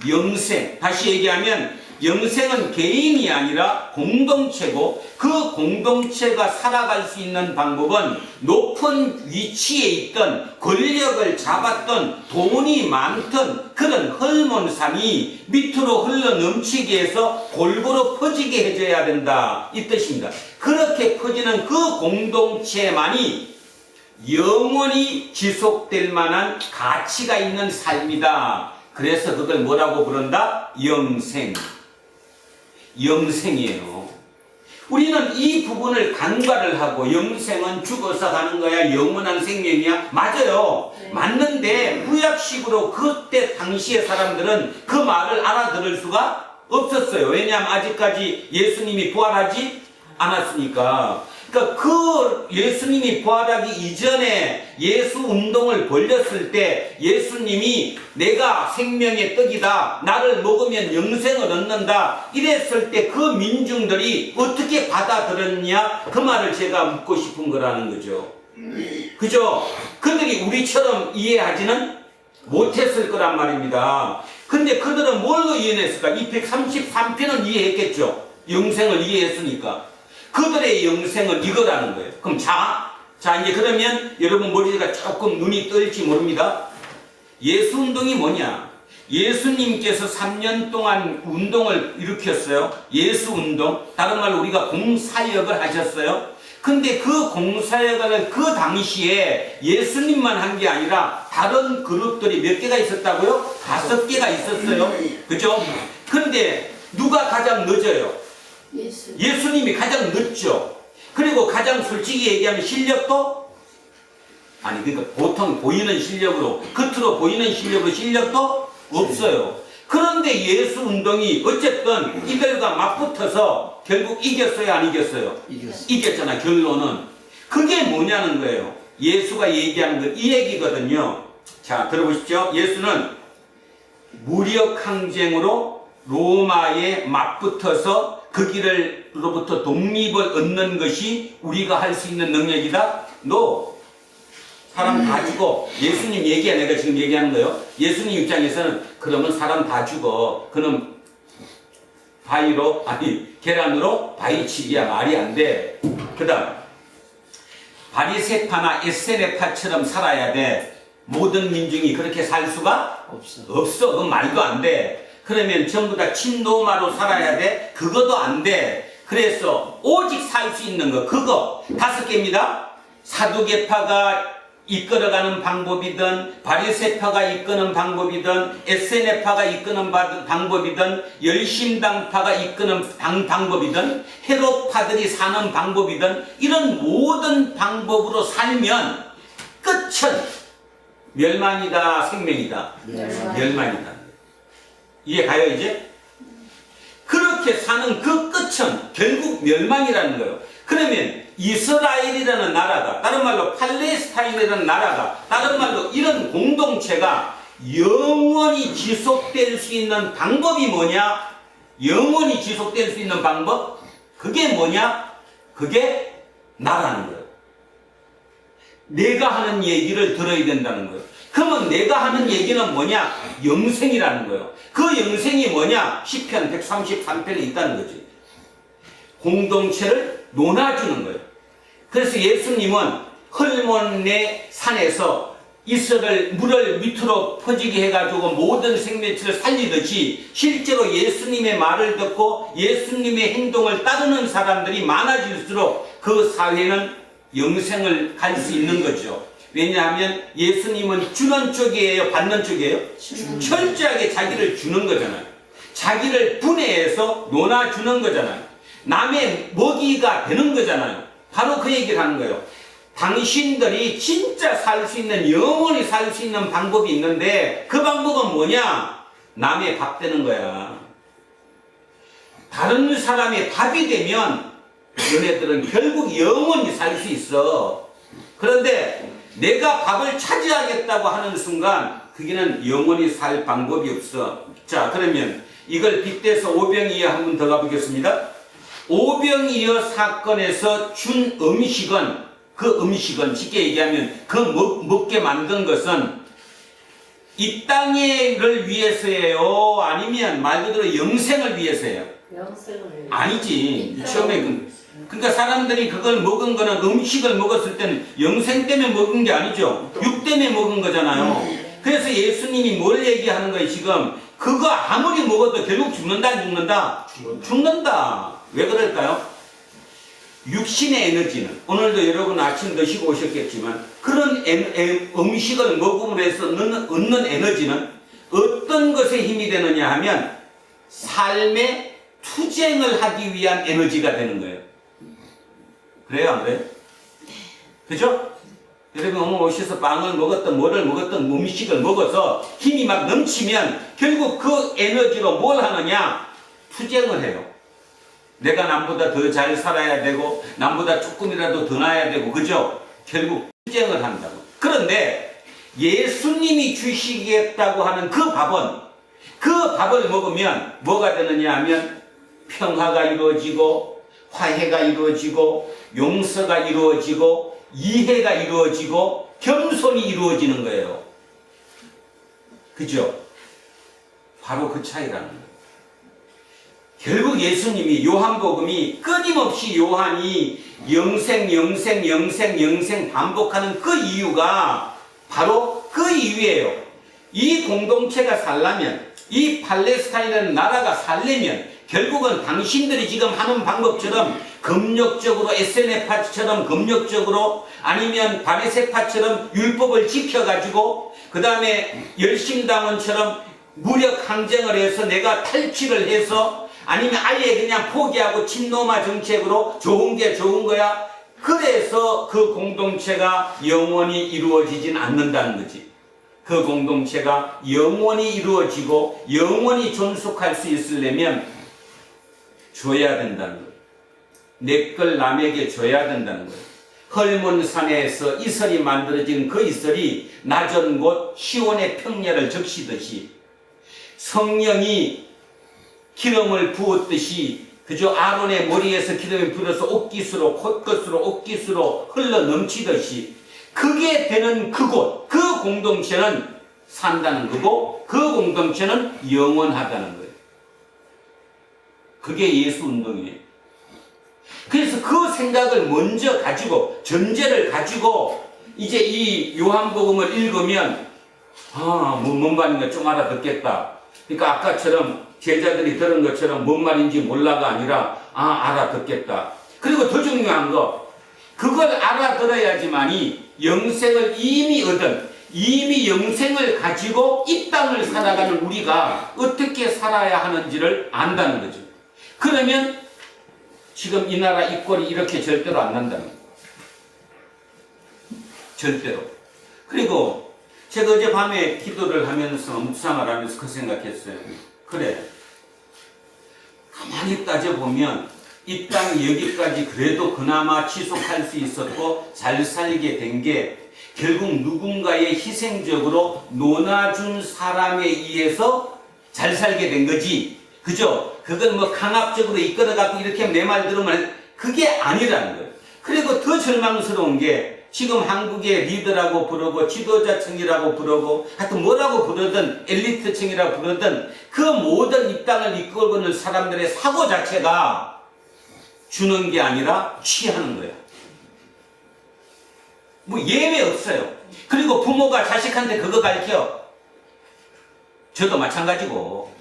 영생. 다시 얘기하면 영생은 개인이 아니라 공동체고 그 공동체가 살아갈 수 있는 방법은 높은 위치에 있던 권력을 잡았던 돈이 많던 그런 헐몬산이 밑으로 흘러 넘치게 해서 골고루 퍼지게 해줘야 된다 이 뜻입니다. 그렇게 퍼지는 그 공동체만이 영원히 지속될 만한 가치가 있는 삶이다. 그래서 그걸 뭐라고 부른다? 영생이에요. 우리는 이 부분을 간과를 하고 영생은 죽어서 가는 거야, 영원한 생명이야. 맞아요. 네. 맞는데 구약식으로 그때 당시의 사람들은 그 말을 알아들을 수가 없었어요. 왜냐하면 아직까지 예수님이 부활하지 않았으니까. 그러니까 그 예수님이 부활하기 이전에 예수 운동을 벌렸을 때 예수님이 내가 생명의 떡이다, 나를 먹으면 영생을 얻는다 이랬을 때 그 민중들이 어떻게 받아들였냐 그 말을 제가 묻고 싶은 거라는 거죠. 그죠? 그들이 우리처럼 이해하지는 못했을 거란 말입니다. 근데 그들은 뭘로 이해했을까? 이 133편은 이해했겠죠. 영생을 이해했으니까. 그들의 영생은 이거라는 거예요. 그럼 자 이제 그러면 여러분 머리가 조금 눈이 뜰지 모릅니다. 예수 운동이 뭐냐? 예수님께서 3년 동안 운동을 일으켰어요. 예수 운동. 다른 말로 우리가 공사역을 하셨어요. 근데 그 공사역을 그 당시에 예수님만 한 게 아니라 다른 그룹들이 몇 개가 있었다고요? 5개가 있었어요. 그죠? 근데 누가 가장 늦어요? 예수님이 가장 늦죠. 그리고 가장 솔직히 얘기하면 실력도 아니 그러니까 보통 보이는 실력으로 겉으로 보이는 실력도 없어요. 그런데 예수 운동이 어쨌든 이들과 맞붙어서 결국 이겼어요, 안 이겼어요? 이겼잖아. 결론은 그게 뭐냐는 거예요. 예수가 얘기하는 거 이 얘기거든요. 자, 들어보십시오. 예수는 무력 항쟁으로 로마에 맞붙어서 그 길로부터 독립을 얻는 것이 우리가 할 수 있는 능력이다? 사람 다 죽어. 예수님 얘기야. 내가 지금 얘기하는 거예요. 예수님 입장에서는 그러면 사람 다 죽어. 그럼 계란으로 바위치기야 말이 안 돼. 그 다음 바리새파나 에세네파처럼 살아야 돼. 모든 민중이 그렇게 살 수가 없어. 그건 말도 안 돼. 그러면 전부 다 친로마로 살아야 돼. 그것도 안 돼. 그래서 오직 살 수 있는 거 그거 5개입니다. 사두개파가 이끌어가는 방법이든 바리새파가 이끄는 방법이든 에세네파가 이끄는 방법이든 열심당파가 이끄는 방법이든 헤롯파들이 사는 방법이든 이런 모든 방법으로 살면 끝은 멸망이다 생명이다. 멸망이다. 이해 가요 이제? 그렇게 사는 그 끝은 결국 멸망이라는 거예요. 그러면 이스라엘이라는 나라가, 다른 말로 팔레스타인이라는 나라가, 다른 말로 이런 공동체가 영원히 지속될 수 있는 방법이 뭐냐? 영원히 지속될 수 있는 방법? 그게 뭐냐? 그게 나라는 거예요. 내가 하는 얘기를 들어야 된다는 거예요. 그러면 내가 하는 얘기는 뭐냐? 영생이라는 거예요. 그 영생이 뭐냐? 시편 133편에 있다는 거지. 공동체를 논아주는 거예요. 그래서 예수님은 헐몬의 산에서 이슬을 물을 밑으로 퍼지게 해가지고 모든 생명체를 살리듯이 실제로 예수님의 말을 듣고 예수님의 행동을 따르는 사람들이 많아질수록 그 사회는 영생을 갈 수 있는 거죠. 왜냐하면 예수님은 주는 쪽이에요? 받는 쪽이에요? 철저하게 자기를 주는 거잖아요. 자기를 분해해서 논아주는 거잖아요. 남의 먹이가 되는 거잖아요. 바로 그 얘기를 하는 거예요. 당신들이 진짜 살 수 있는, 영원히 살 수 있는 방법이 있는데 그 방법은 뭐냐? 남의 밥 되는 거야. 다른 사람의 밥이 되면 너네들은 결국 영원히 살 수 있어. 그런데 내가 밥을 차지하겠다고 하는 순간 그게는 영원히 살 방법이 없어. 자, 그러면 이걸 빗대서 오병이어 한 번 더 가보겠습니다. 오병이어 사건에서 준 음식은, 그 음식은 쉽게 얘기하면 그 먹게 만든 것은 이 땅을 위해서예요? 아니면 말 그대로 영생을 위해서예요? 영생을 아니지. 처음에 그러니까 사람들이 그걸 먹은 거는, 음식을 먹었을 때는 영생 때문에 먹은 게 아니죠. 육 때문에 먹은 거잖아요. 그래서 예수님이 뭘 얘기하는 거예요 지금? 그거 아무리 먹어도 결국 죽는다 안 죽는다? 죽는다. 왜 그럴까요? 육신의 에너지는, 오늘도 여러분 아침 드시고 오셨겠지만 그런 음식을 먹음으로 해서 얻는 에너지는 어떤 것에 힘이 되느냐 하면 삶의 투쟁을 하기 위한 에너지가 되는 거예요. 그래요 안 그래요? 그죠? 여러분 오늘 오셔서 빵을 먹었던 뭐를 먹었던 음식을 먹어서 힘이 막 넘치면 결국 그 에너지로 뭘 하느냐? 투쟁을 해요. 내가 남보다 더 잘 살아야 되고 남보다 조금이라도 더 나아야 되고, 그죠? 결국 투쟁을 한다고. 그런데 예수님이 주시겠다고 하는 그 밥을 먹으면 뭐가 되느냐 하면 평화가 이루어지고 화해가 이루어지고 용서가 이루어지고 이해가 이루어지고 겸손이 이루어지는 거예요. 그죠? 바로 그 차이라는 거예요. 결국 예수님이, 요한복음이 끊임없이 요한이 영생 반복하는 그 이유가 바로 그 이유예요. 이 공동체가 살려면, 이 팔레스타인이라는 나라가 살려면 결국은 당신들이 지금 하는 방법처럼 금욕적으로, 에세네파처럼 금욕적으로, 아니면 바리새파처럼 율법을 지켜가지고 그 다음에 열심당원처럼 무력 항쟁을 해서 내가 탈취를 해서, 아니면 아예 그냥 포기하고 친노마 정책으로 좋은 게 좋은 거야. 그래서 그 공동체가 영원히 이루어지진 않는다는 거지. 그 공동체가 영원히 이루어지고 영원히 존속할 수 있으려면 줘야 된다는 거예요. 내 걸 남에게 줘야 된다는 거예요. 헐몬산에서 이슬이 만들어진 그 이슬이 낮은 곳 시온의 평야를 적시듯이 성령이 기름을 부었듯이, 그저 아론의 머리에서 기름이 불어서 옷깃으로, 콧끝으로, 옷깃으로 흘러 넘치듯이 그게 되는 그곳, 그 공동체는 산다는 거고 그 공동체는 영원하다는 거예요. 그게 예수 운동이에요. 그래서 그 생각을 먼저 가지고, 전제를 가지고 이제 이 요한복음을 읽으면 뭔 말인가 좀 알아듣겠다. 그러니까 아까처럼 제자들이 들은 것처럼 뭔 말인지 몰라가 아니라 알아듣겠다. 그리고 더 중요한 거, 그걸 알아들어야지만이 영생을 이미 영생을 가지고 이 땅을 살아가는 우리가 어떻게 살아야 하는지를 안다는 거죠. 그러면 지금 이 나라 이 꼴이 이렇게 절대로 안 난다는 거예요. 절대로. 그리고 제가 어젯밤에 기도를 하면서 묵상을 하면서 그 생각했어요. 그래, 가만히 따져보면 이 땅 여기까지 그래도 그나마 지속할 수 있었고 잘 살게 된 게 결국 누군가의 희생적으로 논아준 사람에 의해서 잘 살게 된 거지. 그죠? 그걸 뭐 강압적으로 이끌어갖고 이렇게 내 말 들으면 그게 아니라는 거예요. 그리고 더 절망스러운 게 지금 한국의 리더라고 부르고 지도자층이라고 부르고 하여튼 뭐라고 부르든 엘리트층이라고 부르든 그 모든 이 땅을 이끌고는 사람들의 사고 자체가 주는 게 아니라 취하는 거예요. 뭐 예외 없어요. 그리고 부모가 자식한테 그거 가르쳐. 저도 마찬가지고.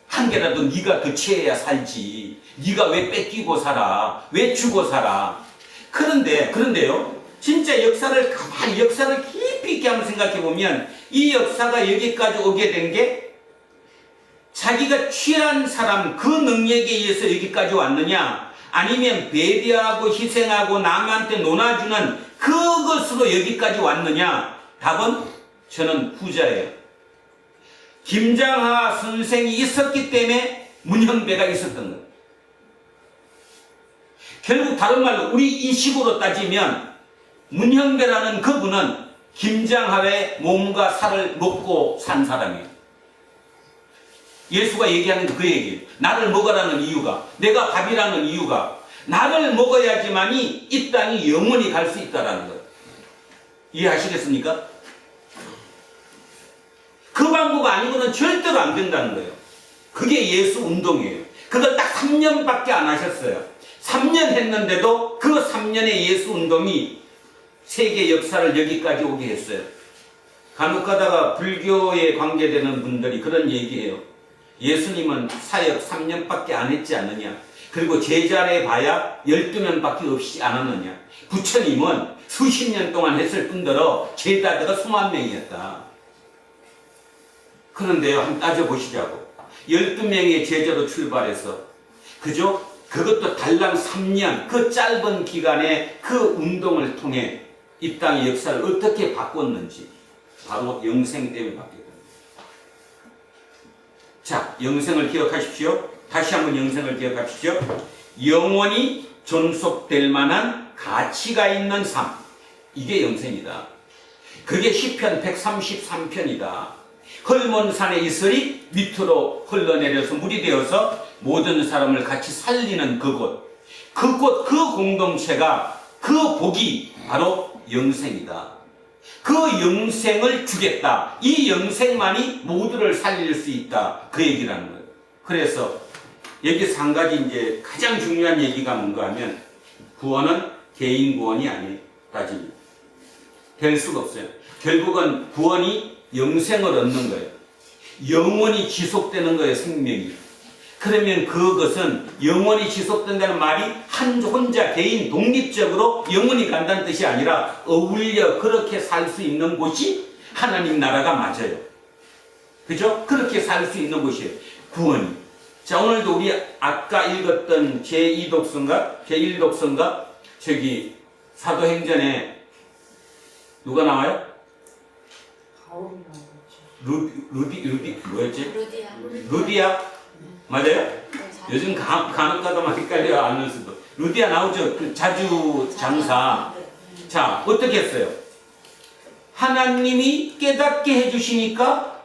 한 개라도 네가 더 취해야 살지. 네가 왜 뺏기고 살아? 왜 주고 살아? 그런데요. 진짜 역사를 깊이 있게 한번 생각해 보면 이 역사가 여기까지 오게 된 게 자기가 취한 사람 그 능력에 의해서 여기까지 왔느냐, 아니면 배려하고 희생하고 남한테 논아주는 그것으로 여기까지 왔느냐? 답은 저는 후자예요. 김장하 선생이 있었기 때문에 문형배가 있었던 거예요. 결국 다른 말로 우리 이 식으로 따지면 문형배라는 그분은 김장하의 몸과 살을 먹고 산 사람이에요. 예수가 얘기하는 그 얘기예요. 나를 먹으라는 이유가, 내가 밥이라는 이유가 나를 먹어야지만이 이 땅이 영원히 갈 수 있다는 거예요. 이해하시겠습니까? 그 방법 아니고는 절대로 안 된다는 거예요. 그게 예수 운동이에요. 그걸 딱 3년밖에 안 하셨어요. 3년 했는데도 그 3년의 예수 운동이 세계 역사를 여기까지 오게 했어요. 간혹 가다가 불교에 관계되는 분들이 그런 얘기해요. 예수님은 사역 3년밖에 안 했지 않느냐. 그리고 제자를 봐야 12명밖에 없지 않았느냐. 부처님은 수십 년 동안 했을 뿐더러 제자가 수만 명이었다. 그런데요, 한번 따져보시자고. 12명의 제자로 출발해서, 그죠? 그것도 달랑 3년, 그 짧은 기간에 그 운동을 통해 이 땅의 역사를 어떻게 바꿨는지, 바로 영생 때문에 바뀌었다. 자, 영생을 기억하십시오. 다시 한번 영생을 기억하십시오. 영원히 존속될 만한 가치가 있는 삶. 이게 영생이다. 그게 시편 133편이다. 헐몬산의 이슬이 밑으로 흘러내려서 물이 되어서 모든 사람을 같이 살리는 그곳, 그 공동체가, 그 복이 바로 영생이다. 그 영생을 주겠다. 이 영생만이 모두를 살릴 수 있다. 그 얘기라는 거예요. 그래서 여기서 한 가지 이제 가장 중요한 얘기가 뭔가 하면, 구원은 개인 구원이 아니에요. 따지면 될 수가 없어요. 결국은 구원이 영생을 얻는 거예요. 영원히 지속되는 거예요, 생명이. 그러면 그것은 영원히 지속된다는 말이 혼자 개인 독립적으로 영원히 간다는 뜻이 아니라 어울려 그렇게 살 수 있는 곳이 하나님 나라가 맞아요. 그죠? 그렇게 살 수 있는 곳이에요. 구원이. 자, 오늘도 우리 아까 읽었던 제1독서인가? 저기 사도행전에 누가 나와요? 바울이 나오죠. 뭐였지? 루디아. 루디아? 맞아요? 네, 요즘 간혹 가다 막 헷갈려 안 수도. 루디아 나오죠? 그 자주 장사. 자, 어떻게 했어요? 하나님이 깨닫게 해주시니까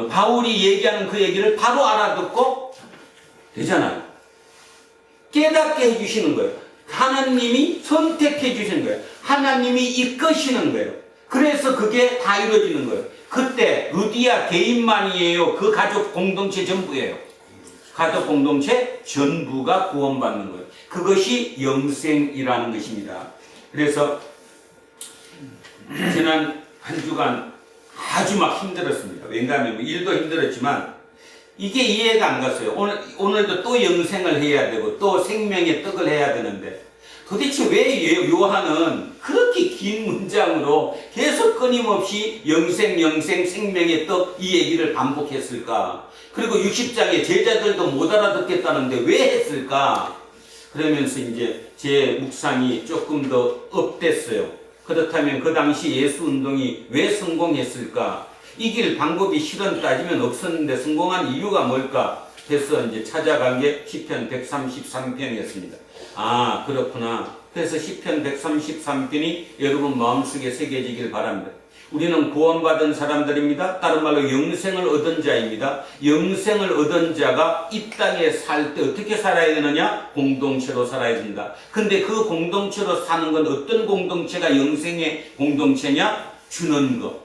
바울이 얘기하는 그 얘기를 바로 알아듣고 되잖아요. 깨닫게 해주시는 거예요. 하나님이 선택해 주시는 거예요. 하나님이 이끄시는 거예요. 그래서 그게 다 이루어지는 거예요. 그때 루디아 개인만이에요? 그 가족 공동체 전부예요? 가족 공동체 전부가 구원받는 거예요. 그것이 영생이라는 것입니다. 그래서 지난 한 주간 아주 막 힘들었습니다. 왜냐하면 일도 힘들었지만 이게 이해가 안 갔어요. 오늘도 또 영생을 해야 되고 또 생명의 떡을 해야 되는데 도대체 왜 요한은 그렇게 긴 문장으로 계속 끊임없이 영생, 생명의 떡 이 얘기를 반복했을까? 그리고 60장에 제자들도 못 알아듣겠다는데 왜 했을까? 그러면서 이제 제 묵상이 조금 더 업됐어요. 그렇다면 그 당시 예수 운동이 왜 성공했을까? 이길 방법이 실은 따지면 없었는데 성공한 이유가 뭘까? 그래서 이제 찾아간 게 시편 133편이었습니다. 아, 그렇구나. 그래서 시편 133편이 여러분 마음속에 새겨지길 바랍니다. 우리는 구원받은 사람들입니다. 다른 말로 영생을 얻은 자입니다. 영생을 얻은 자가 이 땅에 살 때 어떻게 살아야 되느냐? 공동체로 살아야 된다. 근데 그 공동체로 사는 건 어떤 공동체가 영생의 공동체냐? 주는 거.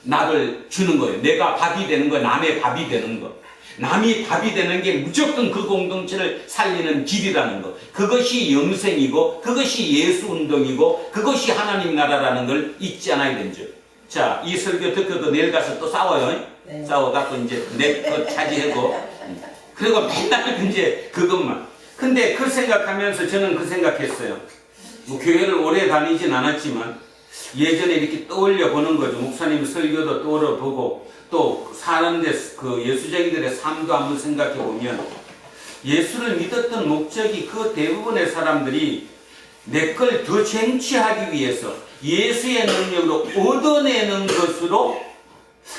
나를 주는 거예요. 내가 밥이 되는 거, 남의 밥이 되는 거. 남이 밥이 되는 게 무조건 그 공동체를 살리는 길이라는 거. 그것이 영생이고, 그것이 예수 운동이고, 그것이 하나님 나라라는 걸 잊지 않아야 되죠. 자, 이 설교 듣고도 내일 가서 또 싸워요. 네. 싸워갖고 이제 내 것 차지하고. 그리고 맨날 이제 그것만. 근데 그 생각하면서 저는 그 생각했어요. 뭐 교회를 오래 다니진 않았지만, 예전에 이렇게 떠올려 보는 거죠. 목사님 설교도 떠올려 보고, 또 사는데 그 예수쟁이들의 삶도 한번 생각해 보면, 예수를 믿었던 목적이 그 대부분의 사람들이 내 걸 더 쟁취하기 위해서 예수의 능력으로 얻어내는 것으로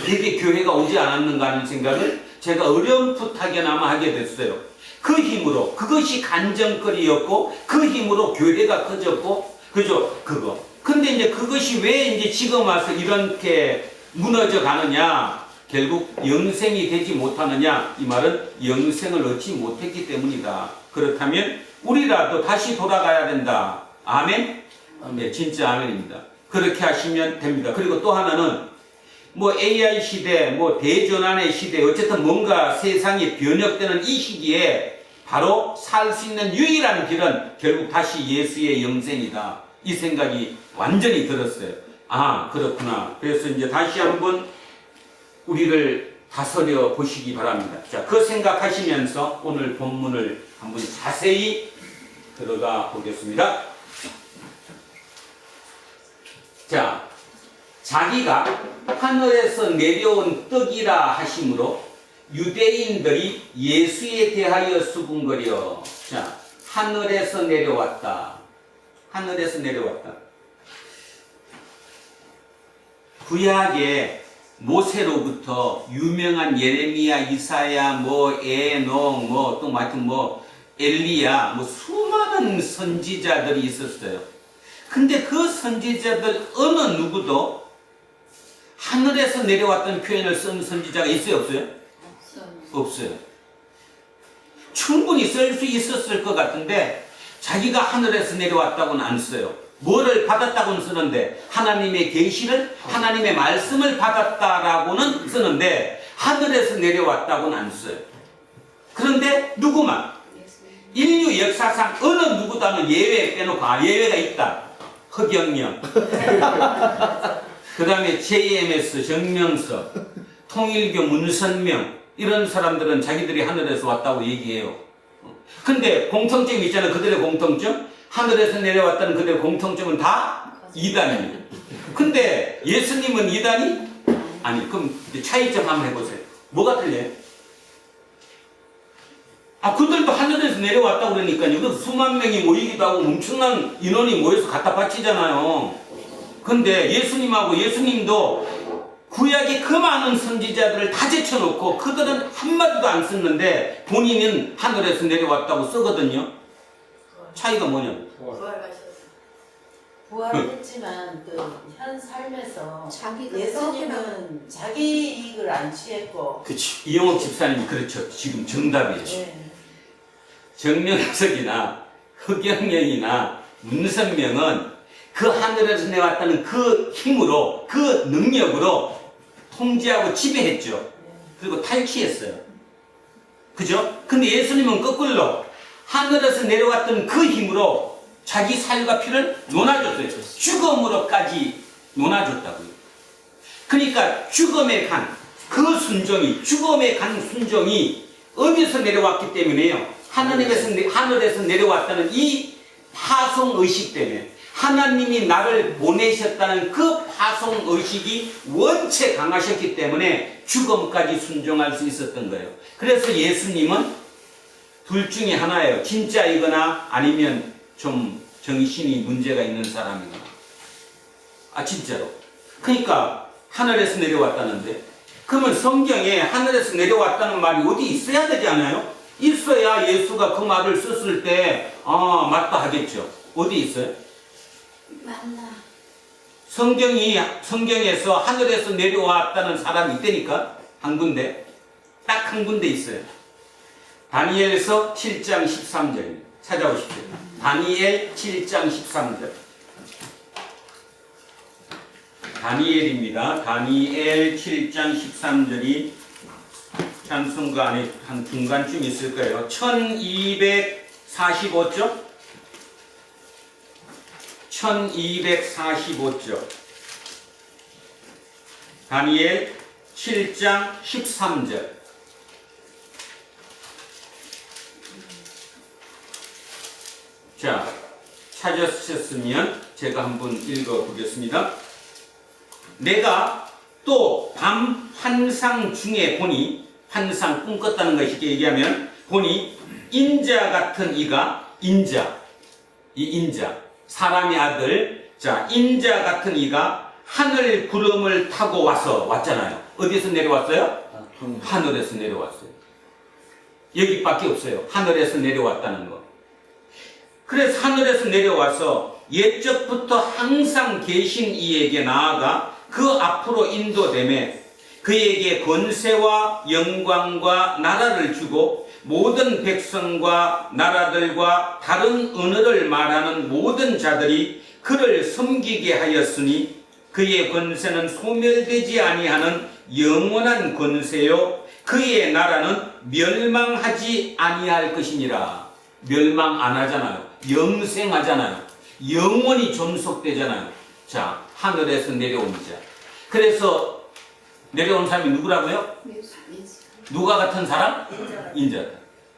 이렇게 교회가 오지 않았는가 하는 생각을 제가 어렴풋하게나마 하게 됐어요. 그 힘으로, 그것이 간정거리였고, 그 힘으로 교회가 커졌고, 그죠? 그거. 근데 이제 그것이 왜 이제 지금 와서 이렇게 무너져 가느냐? 결국 영생이 되지 못하느냐? 이 말은 영생을 얻지 못했기 때문이다. 그렇다면 우리라도 다시 돌아가야 된다. 아멘? 네, 진짜 아멘입니다. 그렇게 하시면 됩니다. 그리고 또 하나는 뭐 AI 시대, 뭐 대전환의 시대, 어쨌든 뭔가 세상이 변혁되는 이 시기에 바로 살 수 있는 유일한 길은 결국 다시 예수의 영생이다. 이 생각이 완전히 들었어요. 아, 그렇구나. 그래서 이제 다시 한번 우리를 다스려 보시기 바랍니다. 자, 그 생각하시면서 오늘 본문을 한번 자세히 들어가 보겠습니다. 자, 자기가 하늘에서 내려온 떡이라 하심으로 유대인들이 예수에 대하여 수군거려. 자, 하늘에서 내려왔다. 하늘에서 내려왔다. 구약에 모세로부터 유명한 예레미야, 이사야, 뭐 에녹, 뭐 또 하여튼 뭐 엘리야, 뭐 수많은 선지자들이 있었어요. 근데 그 선지자들 어느 누구도 하늘에서 내려왔던 표현을 쓴 선지자가 있어요, 없어요? 없어요. 충분히 쓸 수 있었을 것 같은데 자기가 하늘에서 내려왔다고는 안 써요. 뭐를 받았다고는 쓰는데 하나님의 계시를, 하나님의 말씀을 받았다라고는 쓰는데 하늘에서 내려왔다고는 안 써요. 그런데 누구만 인류 역사상 어느 누구도 하는 예외 빼놓고 예외가 있다. 허경영, 그 다음에 JMS 정명석, 통일교 문선명, 이런 사람들은 자기들이 하늘에서 왔다고 얘기해요. 근데 공통점이 있잖아요. 그들의 공통점. 하늘에서 내려왔다는 그들의 공통점은 다 이단이에요. 근데 예수님은 이단이? 아니, 그럼 차이점 한번 해보세요. 뭐가 틀려요? 아, 그들도 하늘에서 내려왔다고 그러니까요. 그 수만 명이 모이기도 하고 엄청난 인원이 모여서 갖다 바치잖아요. 근데 예수님하고 예수님도 구약의 그 많은 선지자들을 다 제쳐놓고 그들은 한마디도 안 썼는데 본인은 하늘에서 내려왔다고 쓰거든요. 차이가 뭐냐면 부활했지만 그 현 삶에서 자기가 예수님은 자기 이익을 안 취했고. 그치. 이영옥 집사님이 그렇죠. 지금 정답이죠. 네. 정명석이나 허경영이나 문선명은 그 하늘에서 내려왔다는 그 힘으로, 그 능력으로 통제하고 지배했죠. 그리고 탈취했어요. 그죠? 근데 예수님은 거꾸로 하늘에서 내려왔던 그 힘으로 자기 살과 피를 논아줬어요. 죽음으로까지 논아줬다고요. 그러니까 죽음에 간 그 순종이, 죽음에 간 순종이 어디서 내려왔기 때문에요. 하늘에서 내려왔다는 이 파송의식 때문에, 하나님이 나를 보내셨다는 그 파송의식이 원체 강하셨기 때문에 죽음까지 순종할 수 있었던 거예요. 그래서 예수님은 둘 중에 하나예요. 진짜이거나 아니면 좀 정신이 문제가 있는 사람이거나. 진짜로. 그러니까 하늘에서 내려왔다는데, 그러면 성경에 하늘에서 내려왔다는 말이 어디 있어야 되지 않아요? 있어야 예수가 그 말을 썼을 때 맞다 하겠죠. 어디 있어요? 만나. 성경에서 하늘에서 내려왔다는 사람이 있다니까. 한 군데, 딱 한 군데 있어요. 다니엘서 7장 13절 찾아오십시오. 다니엘 7장 13절. 다니엘입니다. 다니엘 7장 13절이 찬송가 안에 한 중간쯤 있을 거예요. 1245쪽? 1245쪽. 다니엘 7장 13절. 자, 찾으셨으면 제가 한번 읽어보겠습니다. 내가 또 밤 환상 중에 보니, 환상 꿈 꿨다는 것이 쉽게 얘기하면, 보니 인자 같은 이가, 인자, 이 인자, 사람의 아들, 자, 인자 같은 이가 하늘 구름을 타고 왔잖아요. 어디서 내려왔어요? 하늘에서 내려왔어요. 여기밖에 없어요. 하늘에서 내려왔다는 거. 그래서 하늘에서 내려와서 옛적부터 항상 계신 이에게 나아가 그 앞으로 인도되매 그에게 권세와 영광과 나라를 주고 모든 백성과 나라들과 다른 언어를 말하는 모든 자들이 그를 섬기게 하였으니 그의 권세는 소멸되지 아니하는 영원한 권세요 그의 나라는 멸망하지 아니할 것이니라. 멸망 안 하잖아요. 영생하잖아요. 영원히 존속되잖아요. 자, 하늘에서 내려온 자. 그래서 내려온 사람이 누구라고요? 예수. 누가 같은 사람? 인자다.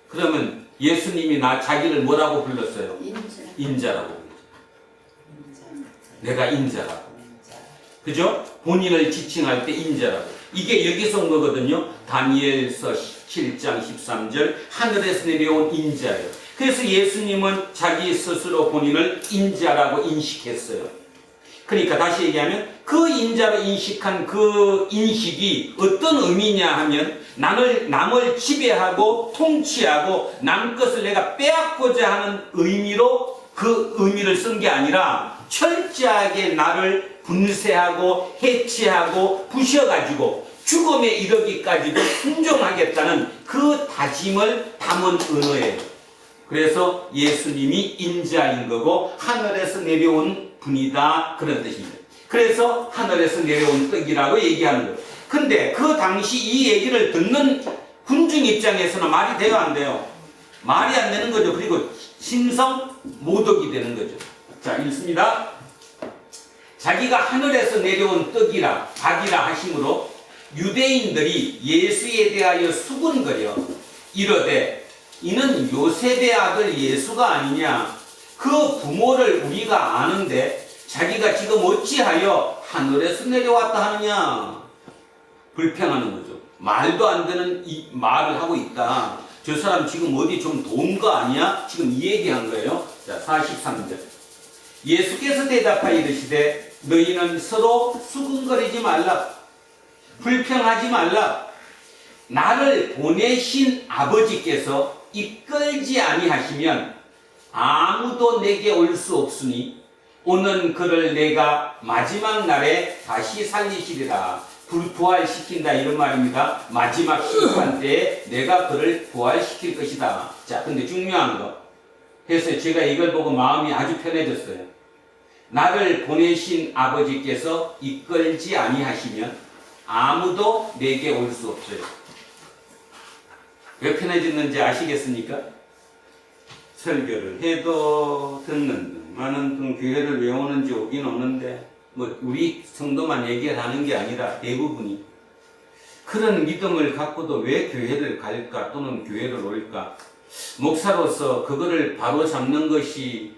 그러면 예수님이 자기를 뭐라고 불렀어요? 인자. 인자라고 불렀어요. 내가 인자라고. 그죠? 본인을 지칭할 때 인자라고. 이게 여기서 온 거거든요. 다니엘서 7장 13절 하늘에서 내려온 인자예요. 그래서 예수님은 자기 스스로 본인을 인자라고 인식했어요. 그러니까 다시 얘기하면 그 인자로 인식한 그 인식이 어떤 의미냐 하면 남을 지배하고 통치하고 남 것을 내가 빼앗고자 하는 의미로 그 의미를 쓴 게 아니라 철저하게 나를 분쇄하고 해체하고 부셔가지고 죽음에 이르기까지도 순종하겠다는 그 다짐을 담은 언어예요. 그래서 예수님이 인자인 거고 하늘에서 내려온 분이다 그런 뜻입니다. 그래서 하늘에서 내려온 떡이라고 얘기하는 거예요. 근데 그 당시 이 얘기를 듣는 군중 입장에서는 말이 돼요 안 돼요? 말이 안 되는 거죠. 그리고 신성 모독이 되는 거죠. 자, 읽습니다. 자기가 하늘에서 내려온 떡이라 밥이라 하심으로 유대인들이 예수에 대하여 수군거려 이르되 이는 요셉의 아들 예수가 아니냐. 그 부모를 우리가 아는데 자기가 지금 어찌하여 하늘에서 내려왔다 하느냐. 불평하는 거죠. 말도 안 되는 이 말을 하고 있다. 저 사람 지금 어디 좀 도운 거 아니야? 지금 이 얘기한 거예요. 자, 43절. 예수께서 대답하여 이르시되 너희는 서로 수군거리지 말라. 불평하지 말라. 나를 보내신 아버지께서 이끌지 아니하시면 아무도 내게 올 수 없으니 오는 그를 내가 마지막 날에 다시 살리시리라. 부활시킨다 이런 말입니다. 마지막 심판 때에 내가 그를 부활시킬 것이다. 자, 근데 중요한 거. 그래서 제가 이걸 보고 마음이 아주 편해졌어요. 나를 보내신 아버지께서 이끌지 아니하시면 아무도 내게 올 수 없어요. 왜 편해졌는지 아시겠습니까? 설교를 해도 듣는 등 많은 등 교회를 왜 오는지 오긴 오는데 뭐 우리 성도만 얘기를 하는 게 아니라 대부분이 그런 믿음을 갖고도 왜 교회를 갈까 또는 교회를 올까? 목사로서 그거를 바로 잡는 것이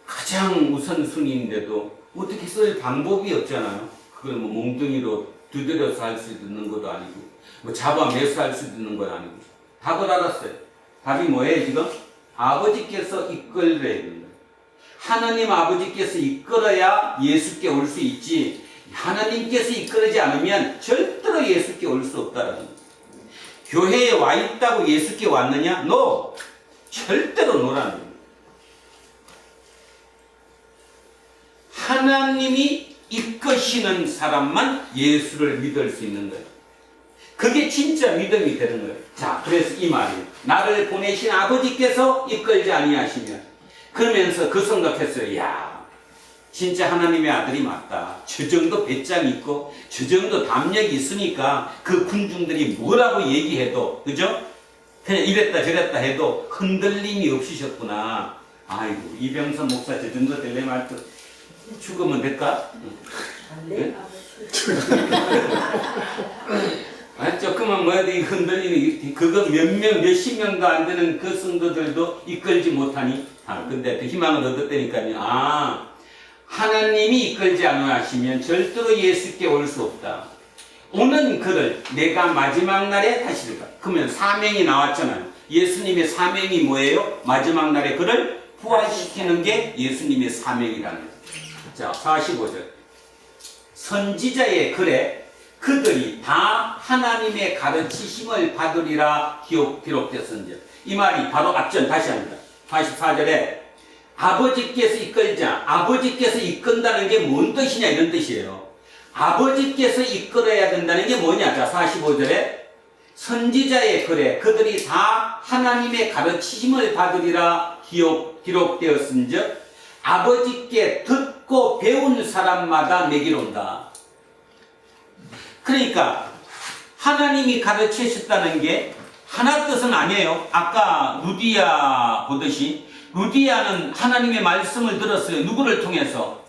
가장 우선순위인데도 어떻게 쓸 방법이 없잖아요. 그걸 뭐 몽둥이로 두드려서 할 수 있는 것도 아니고 뭐 잡아 매서 할 수 있는 건 아니고 답을 알았어요. 답이 뭐예요 지금? 아버지께서 이끌어야 된다. 하나님 아버지께서 이끌어야 예수께 올 수 있지 하나님께서 이끌지 않으면 절대로 예수께 올 수 없다라는 거예요. 교회에 와 있다고 예수께 왔느냐? No! 절대로 노라는 거예요. 하나님이 이끄시는 사람만 예수를 믿을 수 있는 거예요. 그게 진짜 믿음이 되는 거예요. 자, 그래서 이 말이에요. 나를 보내신 아버지께서 이끌지 아니하시면 그러면서 그 생각했어요. 야, 진짜 하나님의 아들이 맞다. 저 정도 배짱 있고 저 정도 담력이 있으니까 그 군중들이 뭐라고 얘기해도 그죠? 그냥 이랬다 저랬다 해도 흔들림이 없으셨구나. 아이고 이병선 목사 저 정도 되려면 또 죽으면 될까? 네? 아, 조금만 뭐야 돼 흔들리는 그거 몇십 명도 안 되는 그 성도들도 이끌지 못하니 근데 또 희망을 얻었다니까요. 하나님이 이끌지 않으시면 절대로 예수께 올 수 없다. 오는 그를 내가 마지막 날에 다시 들까. 그러면 사명이 나왔잖아요. 예수님의 사명이 뭐예요? 마지막 날에 그를 부활시키는 게 예수님의 사명이라는 거예요. 자, 45절. 선지자의 글에 그들이 다 하나님의 가르치심을 받으리라 기록되었은즉. 이 말이 바로 앞전 다시 합니다. 44절에 아버지께서 이끌자, 아버지께서 이끈다는 게 뭔 뜻이냐 이런 뜻이에요. 아버지께서 이끌어야 된다는 게 뭐냐. 자, 45절에 선지자의 글에 그들이 다 하나님의 가르치심을 받으리라 기록되었은즉 아버지께 듣고 배운 사람마다 내게로 온다. 그러니까 하나님이 가르치셨다는 게 하나 뜻은 아니에요. 아까 루디아 보듯이 루디아는 하나님의 말씀을 들었어요. 누구를 통해서?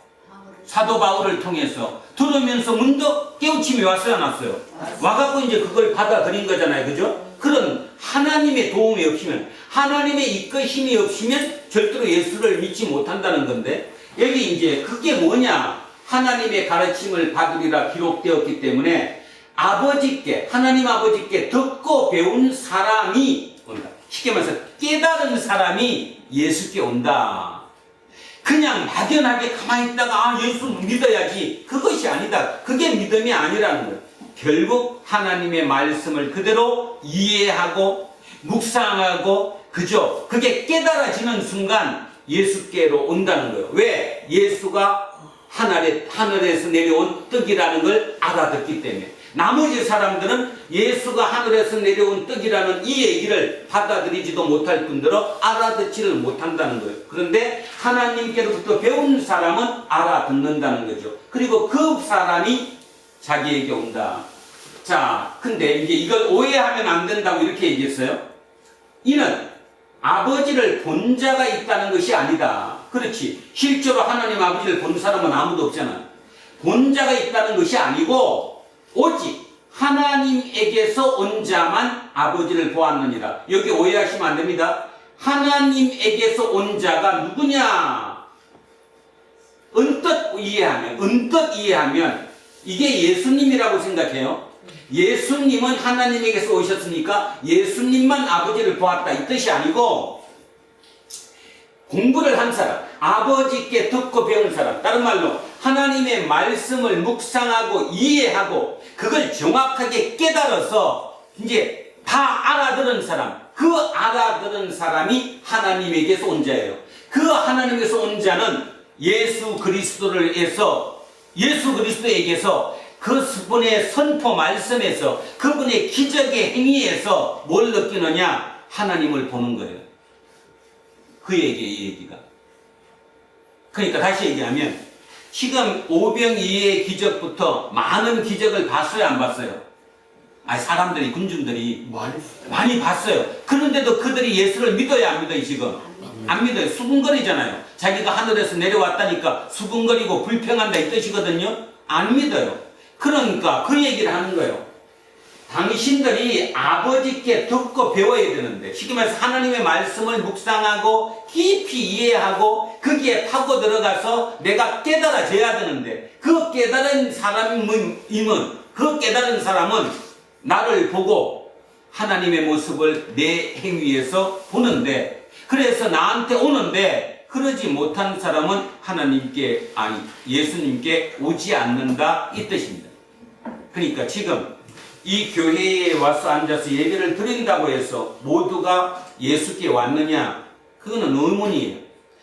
사도 바울을 통해서. 들으면서 문득 깨우침이 왔어요, 안 왔어요? 와갖고 이제 그걸 받아들인 거잖아요. 그죠? 그런 하나님의 도움이 없으면, 하나님의 이끄심이 없으면 절대로 예수를 믿지 못한다는 건데, 여기 이제 그게 뭐냐? 하나님의 가르침을 받으리라 기록되었기 때문에 아버지께, 하나님 아버지께 듣고 배운 사람이 온다. 쉽게 말해서 깨달은 사람이 예수께 온다. 그냥 막연하게 가만히 있다가 예수 믿어야지. 그것이 아니다. 그게 믿음이 아니라는 거예요. 결국 하나님의 말씀을 그대로 이해하고 묵상하고 그죠? 그게 깨달아지는 순간 예수께로 온다는 거예요. 왜? 예수가 하늘에서 내려온 떡이라는 걸 알아듣기 때문에. 나머지 사람들은 예수가 하늘에서 내려온 떡이라는 이 얘기를 받아들이지도 못할 뿐더러 알아듣지를 못한다는 거예요. 그런데 하나님께로부터 배운 사람은 알아듣는다는 거죠. 그리고 그 사람이 자기에게 온다. 자, 근데 이제 이걸 오해하면 안 된다고 이렇게 얘기했어요. 이는 아버지를 본 자가 있다는 것이 아니다. 그렇지. 실제로 하나님 아버지를 본 사람은 아무도 없잖아. 본 자가 있다는 것이 아니고 오직 하나님에게서 온 자만 아버지를 보았느니라. 여기 오해하시면 안 됩니다. 하나님에게서 온 자가 누구냐? 언뜻 이해하면 이게 예수님이라고 생각해요. 예수님은 하나님에게서 오셨으니까 예수님만 아버지를 보았다 이 뜻이 아니고 공부를 한 사람, 아버지께 듣고 배운 사람, 다른 말로 하나님의 말씀을 묵상하고 이해하고 그걸 정확하게 깨달아서 이제 다 알아들은 사람, 그 알아들은 사람이 하나님에게서 온 자예요. 그 하나님에게서 온 자는 예수 그리스도에게서 그분의 선포 말씀에서 그분의 기적의 행위에서 뭘 느끼느냐? 하나님을 보는 거예요. 그 얘기가. 그러니까 다시 얘기하면 지금 오병이의 기적부터 많은 기적을 봤어요, 안 봤어요? 아니, 사람들이, 군중들이 많이 봤어요. 그런데도 그들이 예수를 믿어야 안 믿어요, 지금? 안 믿어요. 수군거리잖아요. 자기가 하늘에서 내려왔다니까 수군거리고 불평한다 이 뜻이거든요. 안 믿어요. 그러니까 그 얘기를 하는 거예요. 당신들이 아버지께 듣고 배워야 되는데, 쉽게 말해서 하나님의 말씀을 묵상하고 깊이 이해하고 거기에 파고 들어가서 내가 깨달아져야 되는데, 그 깨달은 사람은 나를 보고 하나님의 모습을 내 행위에서 보는데, 그래서 나한테 오는데, 그러지 못한 사람은 예수님께 오지 않는다 이 뜻입니다. 그러니까 지금 이 교회에 와서 앉아서 예배를 드린다고 해서 모두가 예수께 왔느냐? 그거는 의문이에요.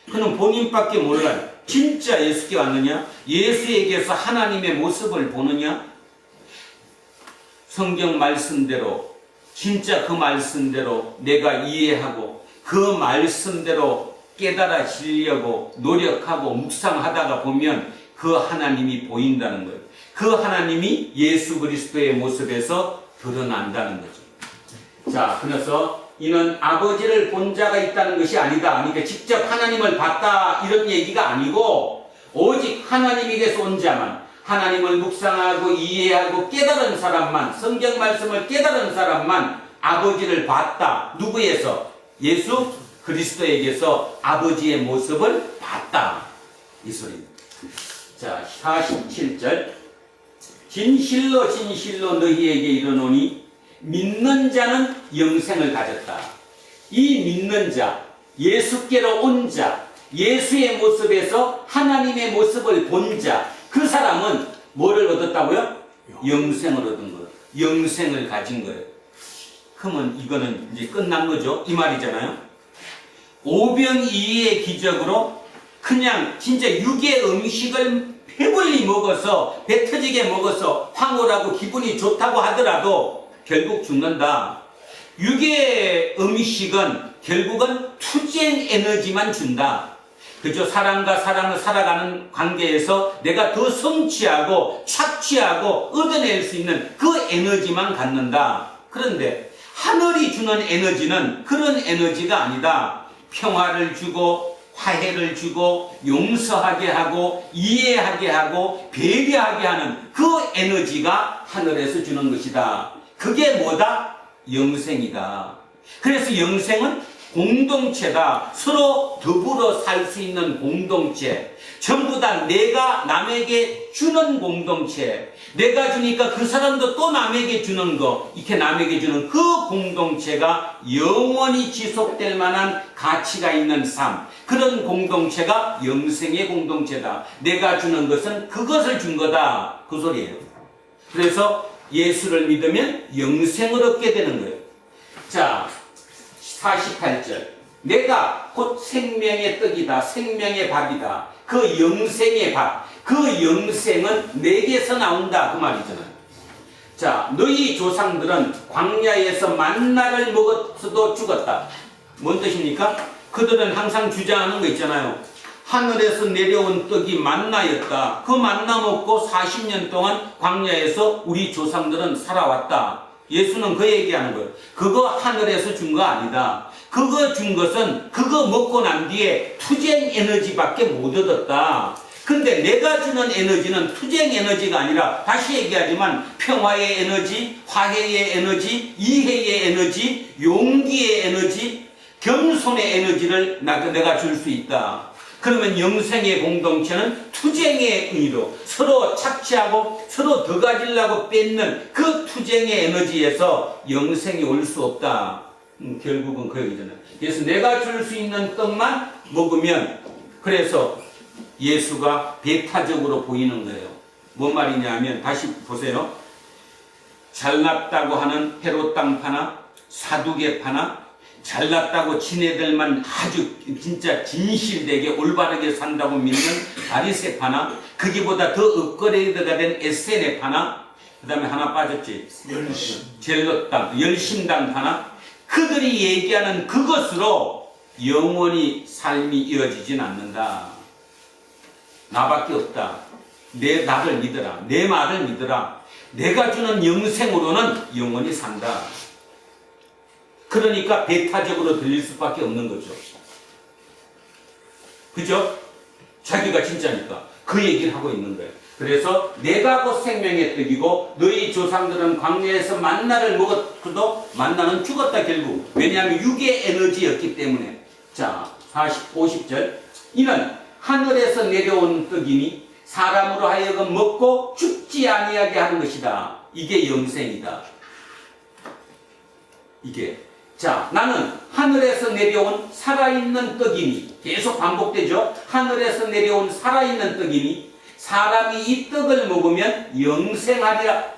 그는 본인밖에 몰라요. 진짜 예수께 왔느냐? 예수에게서 하나님의 모습을 보느냐? 성경 말씀대로, 진짜 그 말씀대로 내가 이해하고 그 말씀대로 깨달아지려고 노력하고 묵상하다가 보면 그 하나님이 보인다는 거예요. 그 하나님이 예수 그리스도의 모습에서 드러난다는 거죠. 자, 그래서 이는 아버지를 본 자가 있다는 것이 아니다. 그러니까 직접 하나님을 봤다 이런 얘기가 아니고, 오직 하나님에게서 온 자만, 하나님을 묵상하고 이해하고 깨달은 사람만, 성경 말씀을 깨달은 사람만 아버지를 봤다. 누구에서? 예수 그리스도에게서 아버지의 모습을 봤다. 이 소리입니다. 자, 47절. 진실로 진실로 너희에게 이르노니 믿는 자는 영생을 가졌다. 이 믿는 자, 예수께로 온 자, 예수의 모습에서 하나님의 모습을 본 자, 그 사람은 뭐를 얻었다고요? 영생을 얻은 거예요. 영생을 가진 거예요. 그러면 이거는 이제 끝난 거죠. 이 말이잖아요. 오병이의 기적으로 그냥 진짜 육의 음식을 배불리 먹어서 배 터지게 먹어서 황홀하고 기분이 좋다고 하더라도 결국 죽는다. 육의 음식은 결국은 투쟁 에너지만 준다. 그죠? 사람과 사람을 살아가는 관계에서 내가 더 성취하고 착취하고 얻어낼 수 있는 그 에너지만 갖는다. 그런데 하늘이 주는 에너지는 그런 에너지가 아니다. 평화를 주고 화해를 주고 용서하게 하고 이해하게 하고 배려하게 하는 그 에너지가 하늘에서 주는 것이다. 그게 뭐다? 영생이다. 그래서 영생은 공동체다. 서로 더불어 살 수 있는 공동체. 전부 다 내가 남에게 주는 공동체. 내가 주니까 그 사람도 또 남에게 주는 거. 이렇게 남에게 주는 그 공동체가 영원히 지속될 만한 가치가 있는 삶. 그런 공동체가 영생의 공동체다. 내가 주는 것은 그것을 준 거다. 그 소리예요. 그래서 예수를 믿으면 영생을 얻게 되는 거예요. 자, 48절. 내가 곧 생명의 떡이다. 생명의 밥이다. 그 영생의 밥. 그 영생은 내게서 나온다. 그 말이잖아요. 자, 너희 조상들은 광야에서 만나를 먹었어도 죽었다. 뭔 뜻입니까? 그들은 항상 주장하는 거 있잖아요. 하늘에서 내려온 떡이 만나였다. 그 만나 먹고 40년 동안 광야에서 우리 조상들은 살아왔다. 예수는 그 얘기하는 거예요. 그거 하늘에서 준 거 아니다. 그거 준 것은 그거 먹고 난 뒤에 투쟁 에너지밖에 못 얻었다. 근데 내가 주는 에너지는 투쟁 에너지가 아니라, 다시 얘기하지만 평화의 에너지, 화해의 에너지, 이해의 에너지, 용기의 에너지, 겸손의 에너지를 내가 줄 수 있다. 그러면 영생의 공동체는 투쟁의 의로 서로 착취하고 서로 더 가지려고 뺏는 그 투쟁의 에너지에서 영생이 올 수 없다. 결국은 그 얘기잖아요. 그래서 내가 줄 수 있는 떡만 먹으면, 그래서 예수가 배타적으로 보이는 거예요. 뭔 말이냐면, 다시 보세요. 잘났다고 하는 헤롯 당파나 사두개파나 잘났다고 지네들만 아주 진짜 진실되게 올바르게 산다고 믿는 바리새파나, 거기보다 더 엇거리가 된 에세네파나, 그 다음에 하나 빠졌지, 젤롯당, 열심당파나, 그들이 얘기하는 그것으로 영원히 삶이 이어지진 않는다. 나밖에 없다. 나를 믿어라. 내 말을 믿어라. 내가 주는 영생으로는 영원히 산다. 그러니까 배타적으로 들릴 수밖에 없는 거죠. 그죠? 자기가 진짜니까 그 얘기를 하고 있는 거예요. 그래서 내가 곧 생명의 떡이고 너희 조상들은 광야에서 만나를 먹었고도 만나는 죽었다 결국. 왜냐하면 육의 에너지였기 때문에. 자, 50절. 이는 하늘에서 내려온 떡이니 사람으로 하여금 먹고 죽지 아니하게 하는 것이다. 이게 영생이다. 이게. 자, 나는 하늘에서 내려온 살아있는 떡이니, 계속 반복되죠. 하늘에서 내려온 살아있는 떡이니 사람이 이 떡을 먹으면 영생하리라.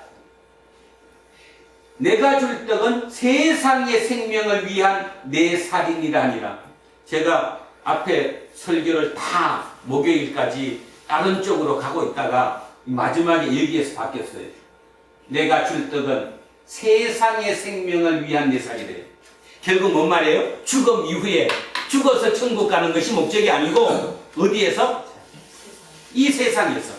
내가 줄 떡은 세상의 생명을 위한 내 살이니라 하니라. 제가 앞에 설교를 다 목요일까지 다른 쪽으로 가고 있다가 마지막에 여기에서 바뀌었어요. 내가 줄 떡은 세상의 생명을 위한 내 살이래요. 결국 뭔 말이에요? 죽음 이후에 죽어서 천국 가는 것이 목적이 아니고 어디에서? 이 세상에서.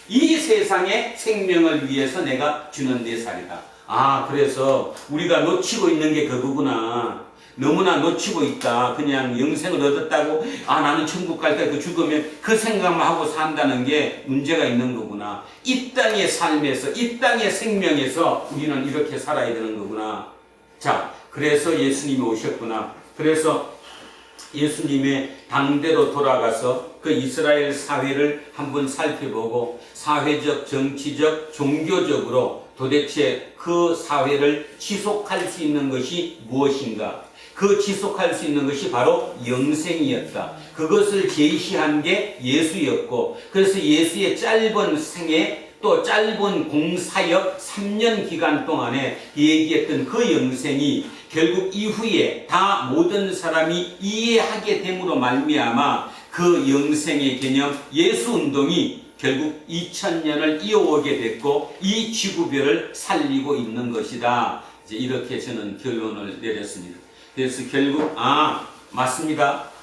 이 세상의 생명을 위해서 내가 주는 내 살이다. 아, 그래서 우리가 놓치고 있는 게 그거구나. 너무나 놓치고 있다. 그냥 영생을 얻었다고 아 나는 천국 갈 때 그 죽으면 그 생각만 하고 산다는 게 문제가 있는 거구나. 이 땅의 삶에서 이 땅의 생명에서 우리는 이렇게 살아야 되는 거구나. 자, 그래서 예수님이 오셨구나. 그래서 예수님의 당대로 돌아가서 그 이스라엘 사회를 한번 살펴보고 사회적, 정치적, 종교적으로 도대체 그 사회를 지속할 수 있는 것이 무엇인가? 그 지속할 수 있는 것이 바로 영생이었다. 그것을 제시한 게 예수였고, 그래서 예수의 짧은 생애 또 짧은 공사역 3년 기간 동안에 얘기했던 그 영생이 결국 이후에 다 모든 사람이 이해하게 됨으로 말미암아 그 영생의 개념 예수운동이 결국 2000년을 이어오게 됐고 이 지구별을 살리고 있는 것이다. 이제 이렇게 저는 결론을 내렸습니다. 그래서 결국 맞습니다.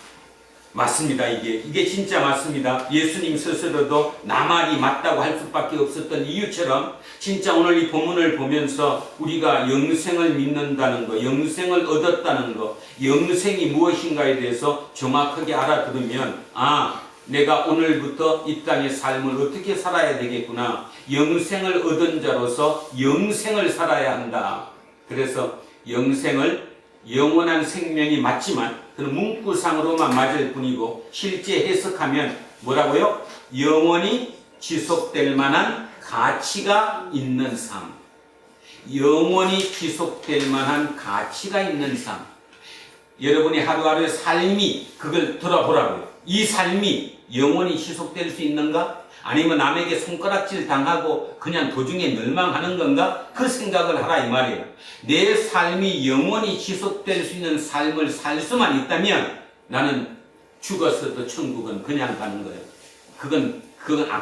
맞습니다. 이게 진짜 맞습니다. 예수님 스스로도 나 말이 맞다고 할 수밖에 없었던 이유처럼 진짜 오늘 이 본문을 보면서 우리가 영생을 믿는다는 거, 영생을 얻었다는 거, 영생이 무엇인가에 대해서 정확하게 알아들으면 내가 오늘부터 이 땅의 삶을 어떻게 살아야 되겠구나. 영생을 얻은 자로서 영생을 살아야 한다. 그래서 영생을 영원한 생명이 맞지만 그는 문구상으로만 맞을 뿐이고 실제 해석하면 뭐라고요? 영원히 지속될 만한 가치가 있는 삶. 영원히 지속될 만한 가치가 있는 삶. 여러분이 하루하루의 삶이 그걸 돌아보라고요. 이 삶이 영원히 지속될 수 있는가? 아니면 남에게 손가락질 당하고 그냥 도중에 멸망하는 건가? 그 생각을 하라 이 말이에요. 내 삶이 영원히 지속될 수 있는 삶을 살 수만 있다면 나는 죽었어도 천국은 그냥 가는 거예요. 그건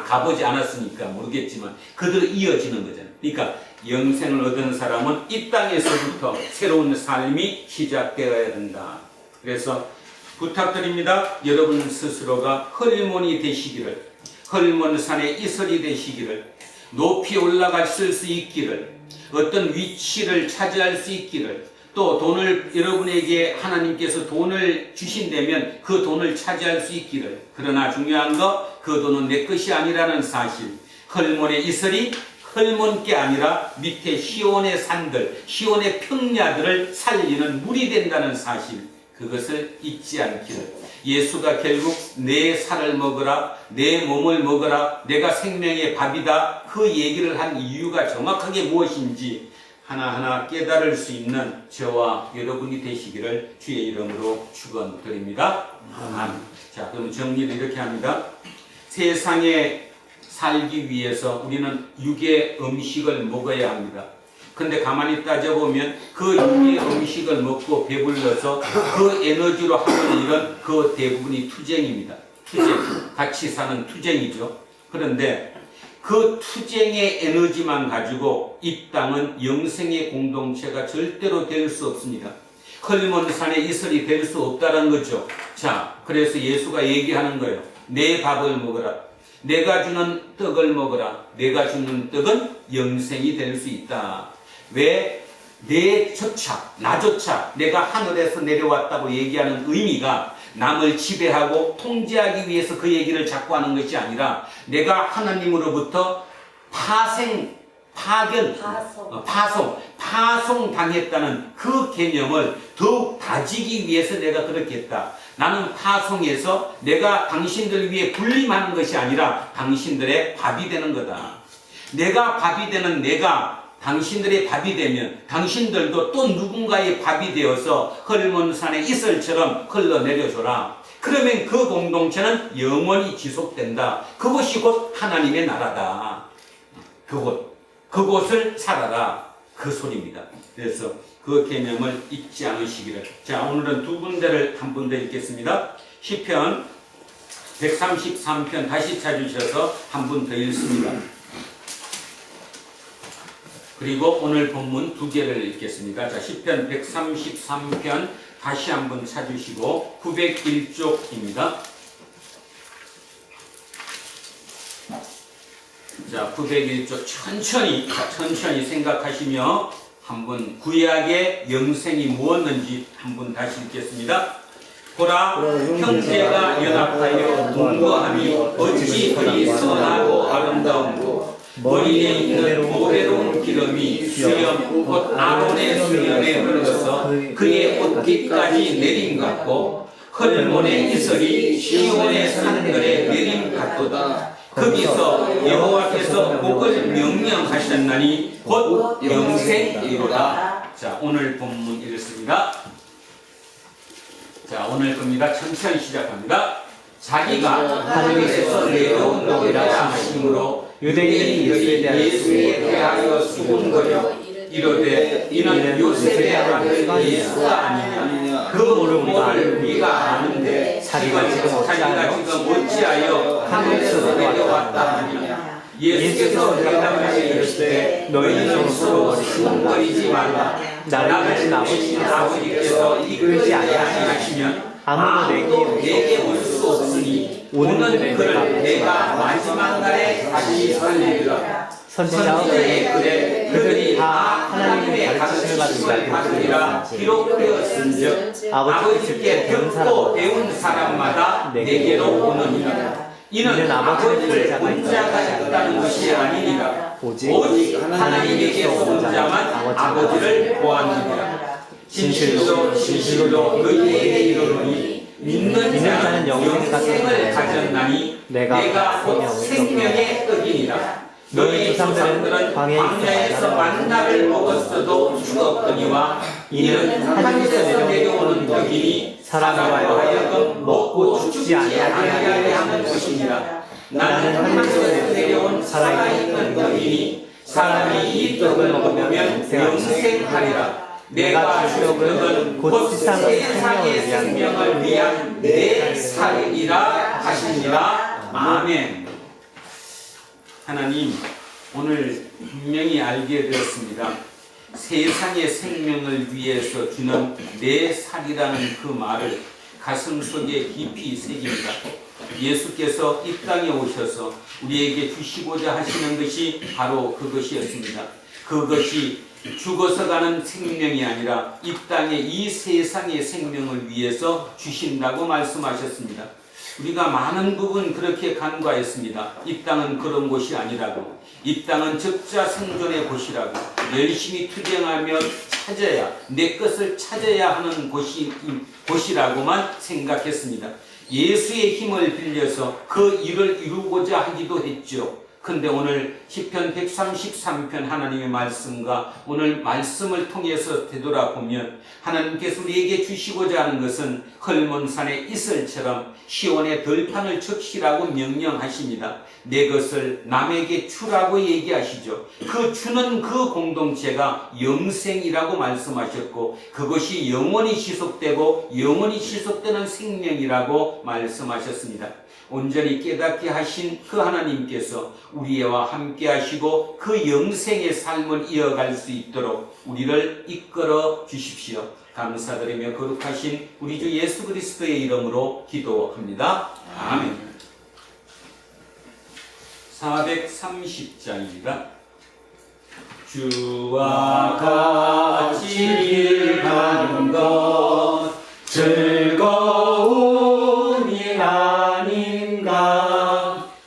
가보지 않았으니까 모르겠지만 그대로 이어지는 거잖아요. 그러니까 영생을 얻은 사람은 이 땅에서부터 새로운 삶이 시작되어야 된다. 그래서 부탁드립니다. 여러분 스스로가 헐몬이 되시기를, 헐몬산의 이슬이 되시기를, 높이 올라가실 수 있기를, 어떤 위치를 차지할 수 있기를, 또 돈을 여러분에게 하나님께서 돈을 주신다면 그 돈을 차지할 수 있기를. 그러나 중요한 거 그 돈은 내 것이 아니라는 사실. 헐몬의 이슬이 헐몬게 아니라 밑에 시온의 산들, 시온의 평야들을 살리는 물이 된다는 사실. 그것을 잊지 않기를. 예수가 결국 내 살을 먹으라, 내 몸을 먹으라, 내가 생명의 밥이다. 그 얘기를 한 이유가 정확하게 무엇인지 하나하나 깨달을 수 있는 저와 여러분이 되시기를 주의 이름으로 축원드립니다. 아멘. 자, 그럼 정리를 이렇게 합니다. 세상에 살기 위해서 우리는 육의 음식을 먹어야 합니다. 근데 가만히 따져보면 그 육의 음식을 먹고 배불러서 그 에너지로 하는 일은 그 대부분이 투쟁입니다. 투쟁, 같이 사는 투쟁이죠. 그런데 그 투쟁의 에너지만 가지고 이 땅은 영생의 공동체가 절대로 될 수 없습니다. 헐몬산의 이슬이 될 수 없다는 거죠. 자, 그래서 예수가 얘기하는 거예요. 내 밥을 먹어라. 내가 주는 떡을 먹어라. 내가 주는 떡은 영생이 될 수 있다. 왜? 나조차 내가 하늘에서 내려왔다고 얘기하는 의미가 남을 지배하고 통제하기 위해서 그 얘기를 자꾸 하는 것이 아니라 내가 하나님으로부터 파송당했다는 그 개념을 더욱 다지기 위해서 내가 그렇게 했다. 나는 파송해서 내가 당신들 위해 군림하는 것이 아니라 당신들의 밥이 되는 거다. 내가 밥이 되는 내가 당신들의 밥이 되면 당신들도 또 누군가의 밥이 되어서 헐몬산의 이슬처럼 흘러내려줘라. 그러면 그 공동체는 영원히 지속된다. 그것이 곧 하나님의 나라다. 그곳을 살아라. 그 소리입니다. 그래서 그 개념을 잊지 않으시기를. 자, 오늘은 두 군데를 한 번 더 읽겠습니다. 시편 133편 다시 찾으셔서 한 번 더 읽습니다. 그리고 오늘 본문 두 개를 읽겠습니다. 자, 시편 133편 다시 한번 찾으시고 901쪽입니다. 자, 901쪽 천천히 생각하시며 한번 구약의 영생이 무엇인지 한번 다시 읽겠습니다. 보라, 형제가 연합하여 동거함이 어찌 그리 선하고 아름다운고 머리에 있는 보배로운 기름이 수염 곧 아론의 수염에 흘러서 그의 옷깃까지 내림 같고 헐몬의 이슬이 시온의 산들에 내림 같도다. 거기서 여호와께서 복을 명령하셨나니 곧 영생이로다. 자, 오늘 본문 읽습니다. 자, 오늘 겁니다. 천천히 시작합니다. 자기가 하늘에서 내려온 것이라 하심으로 유대인들이 예수에 대하여 수군거려 이르되 이는 요셉의 아들 예수가 아니냐. 그 모를 우리가 아는데 자기가 지금 어찌하여 하늘에서 내려왔다 하느냐. 예수께서 대답하여 이르시되 너희는 서로 수군거리지 말라. 나를 주신 아버지께서 이끌지 아니하시면 아무도 내게 올 수 없으니 오는 그를 내가 마지막 날에 다시 살리리라. 선지자의 글에 그들이 다 하나님의 가르침을 받으리라 기록되었은즉 아버지께 듣고 배운 사람마다 내게로 오느니라. 이는 아버지를 본 자가 있다는 것이 아니니라. 오직 하나님에게서 온 자만 아버지를 보았느니라. 진실로 너희에게 이르노니 믿는 자는 영생을 가졌나니 내가 곧 생명의 떡이니라. 너희 조상들은 광야에서 만나를 먹었어도 죽었거니와 이는 하늘에서 내려오는 떡이니 사람으로 하여금 먹고 죽지 아니하게 하는 것이니라. 나는 하늘에서 내려온 살아있는 떡이니 사람이 이 떡을 먹으면 영생하리라. 내가 줄 떡은 곧 세상의 생명을 위한 내 살이라 하시니라. 아멘. 하나님, 오늘 분명히 알게 되었습니다. 세상의 생명을 위해서 주는 내 살이라는 그 말을 가슴 속에 깊이 새깁니다. 예수께서 이 땅에 오셔서 우리에게 주시고자 하시는 것이 바로 그것이었습니다. 그것이 죽어서 가는 생명이 아니라 이 땅에 이 세상의 생명을 위해서 주신다고 말씀하셨습니다. 우리가 많은 부분 그렇게 간과했습니다. 이 땅은 그런 곳이 아니라고. 이 땅은 적자 생존의 곳이라고. 열심히 투쟁하며 찾아야, 내 것을 찾아야 하는 곳이라고만 생각했습니다. 예수의 힘을 빌려서 그 일을 이루고자 하기도 했죠. 근데 오늘 시편 133편 하나님의 말씀과 오늘 말씀을 통해서 되돌아보면 하나님께서 우리에게 주시고자 하는 것은 헐몬산의 이슬처럼 시온의 들판을 적시라고 명령하십니다. 내 것을 남에게 주라고 얘기하시죠. 그 주는 그 공동체가 영생이라고 말씀하셨고 그것이 영원히 지속되고 영원히 지속되는 생명이라고 말씀하셨습니다. 온전히 깨닫게 하신 그 하나님께서 우리와 함께 하시고 그 영생의 삶을 이어갈 수 있도록 우리를 이끌어 주십시오. 감사드리며 거룩하신 우리 주 예수 그리스도의 이름으로 기도합니다. 아멘. 430장입니다. 주와 같이 길 가는 것 즐거움이 아닌가.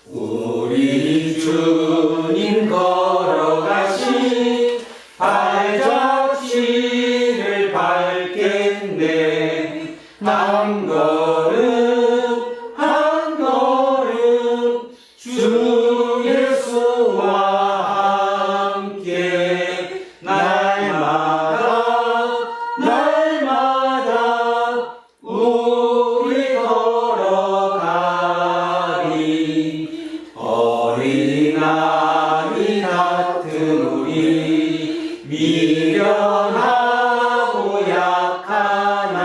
우리 주님 걸어가신 발자취를 밟겠네. 한 걸음 한 걸음 주 예수와 함께 날마다 우리 걸어가리. 어린아이 같은 우리 미련하고 약하나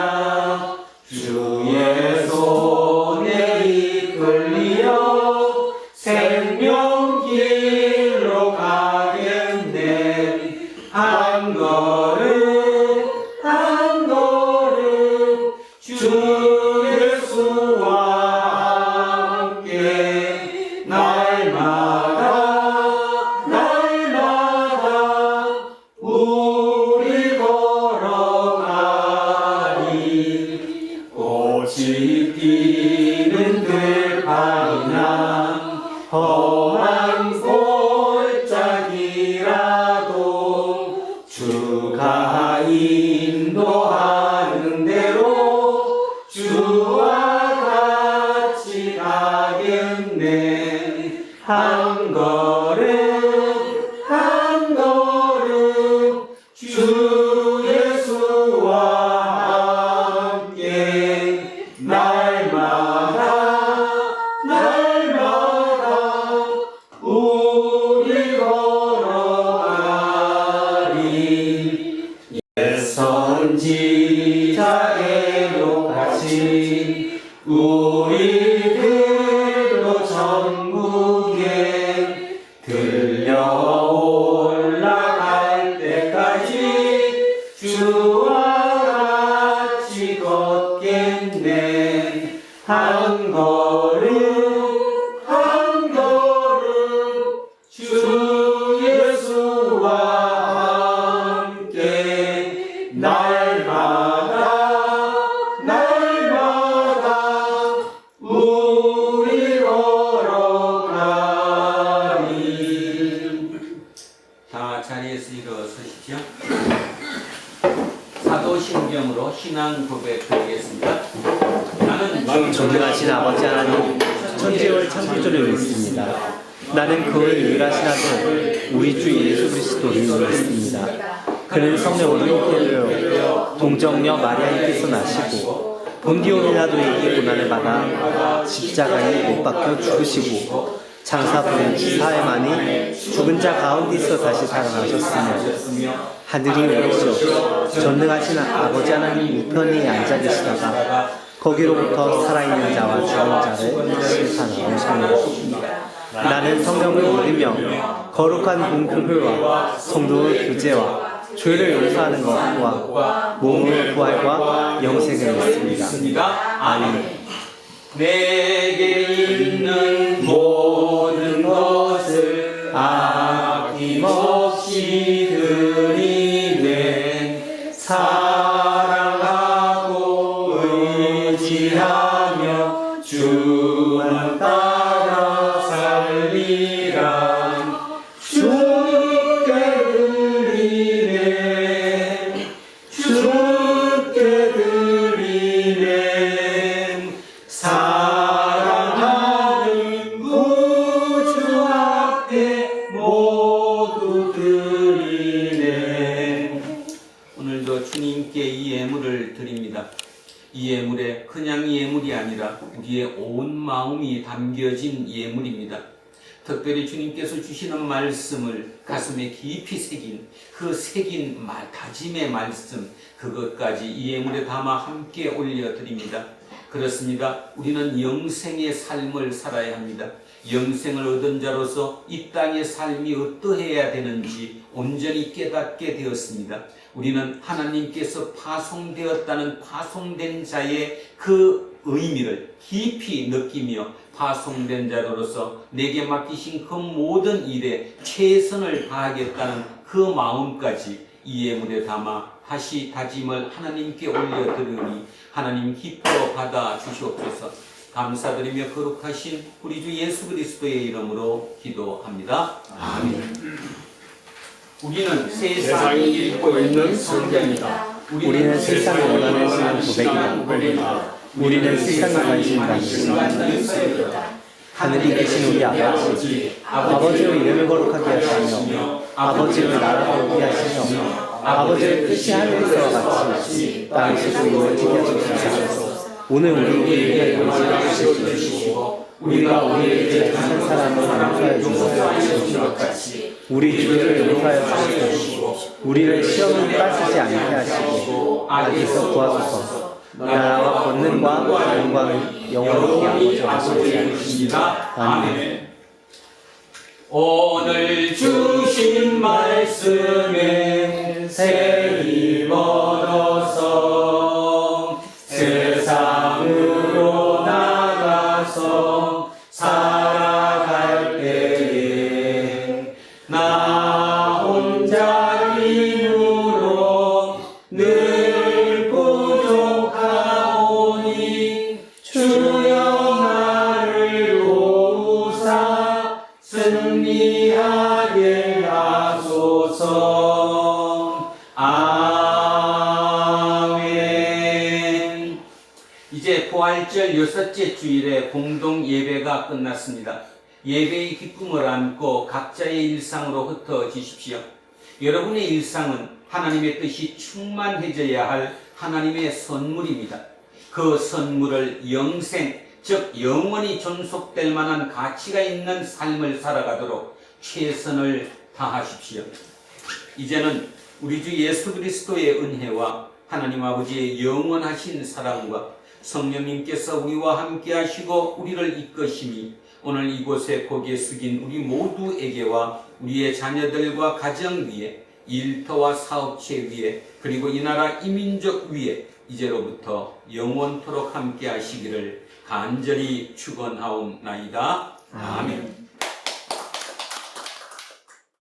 주의 손에 이끌리어 생명길로 가겠네. 한 걸음 한 걸음 주 예수와 함께 날마다 우리 걸어가리. 꽃이 피는 들판이나 험한 골짜기라도 주가 인도하는 대로 주와 같이 가겠네. 한 걸음 한 걸음 주 예수와 함께 날마다 우리 걸어가리. 옛 선지자 에녹같이 우리들도 천국에 들려 올라갈 때까지 주와 같이 걷겠네. 한 걸음 한 걸음 주 예수와 함께 날마다 우리 걸어가리. 다 자리에서 일어서시죠. 사도신경으로 신앙 고백 드리겠습니다. 나는 존귀하신 아버지 하나님, 천지월 창조주를 믿습니다. 나는 그의 유일하신 아들 우리 주 예수 그리스도를 믿습니다. 그는 성령으로 잉태되어 동정녀 마리아에게서 나시고 본디오 빌라도에게 고난을 받아 십자가에 못 박혀 죽으시고 장사부된 사흘 만에 죽은 자 가운데서 다시 살아나셨으며 하늘이 오르시어 전능하신 아버지 하나님 우편에 앉아 계시다가 거기로부터 살아있는 자와 죽은 자를 심판하러 오십니다. 나는 성령을 믿으며 거룩한 공교회와 성도의 교제와 죄를 용서하는 것과 몸의 부활과 영생을 믿습니다. 아멘. 내게 있는 모든 것을 아낌없이 드리네. 사랑하고 의지하며 주만 따라 살리라. 주께 드리네. 주께 드리네. 사랑하는 구주 앞에 모두 드리네. 오늘도 주님께 이 예물을 드립니다. 이 예물에 그냥 예물이 아니라 우리의 온 마음이 담겨진 예물입니다. 특별히 주님께서 주시는 말씀을 가슴에 깊이 새긴 그 새긴 다짐의 말씀, 그것까지 이 예물에 담아 함께 올려드립니다. 그렇습니다. 우리는 영생의 삶을 살아야 합니다. 영생을 얻은 자로서 이 땅의 삶이 어떠해야 되는지 온전히 깨닫게 되었습니다. 우리는 하나님께서 파송되었다는 파송된 자의 그 의미를 깊이 느끼며 파송된 자로서 내게 맡기신 그 모든 일에 최선을 다하겠다는 그 마음까지 이 예물에 담아 다시 다짐을 하나님께 올려드리니 하나님 기뻐 받아 주시옵소서. 감사드리며 거룩하신 우리 주 예수 그리스도의 이름으로 기도합니다. 아멘. 우리는 세상이 읽고 있는 성경이다. 우리는 세상을 원하는 고백이다. 우리는 세상에 관심 갖는 것이다. 하늘에 계신 우리 아버지, 아버지의 이름을 거룩하게 하시며 아버지의 나라가 오게 하시며 아버지의 뜻이 하늘에서와 같이 땅에서도 이루어지게 하시옵소서. 오늘 우리에게 일용할 것을 주시고 우리가 우리에게 한 사람을 용서하여 주시옵소서. 우리 주를 용서하여 주시고 우리를 시험에 빠지지 않게 하시고 악에서 구하소서. 나라와 권능과 영광이 영원히 아버지 하시옵소서. 아멘. 오늘 주신 말씀에 새 힘 얻어서 세상으로 나가서 살아갈 때에 나 혼자 힘으로 늘 부족하오니 주여 나를 도우사 승리하게 하소서. 아멘. 이제 부활절 6째 주일에 공동 예배가 끝났습니다. 예배의 기쁨을 안고 각자의 일상으로 흩어지십시오. 여러분의 일상은 하나님의 뜻이 충만해져야 할 하나님의 선물입니다. 그 선물을 영생, 즉 영원히 존속될 만한 가치가 있는 삶을 살아가도록 최선을 다하십시오. 이제는 우리 주 예수 그리스도의 은혜와 하나님 아버지의 영원하신 사랑과 성령님께서 우리와 함께 하시고 우리를 이끄시니 오늘 이곳에 고개 숙인 우리 모두에게와 우리의 자녀들과 가정 위에, 일터와 사업체 위에, 그리고 이 나라 이 민족 위에 이제로부터 영원토록 함께 하시기를 간절히 축원하옵나이다. 아멘.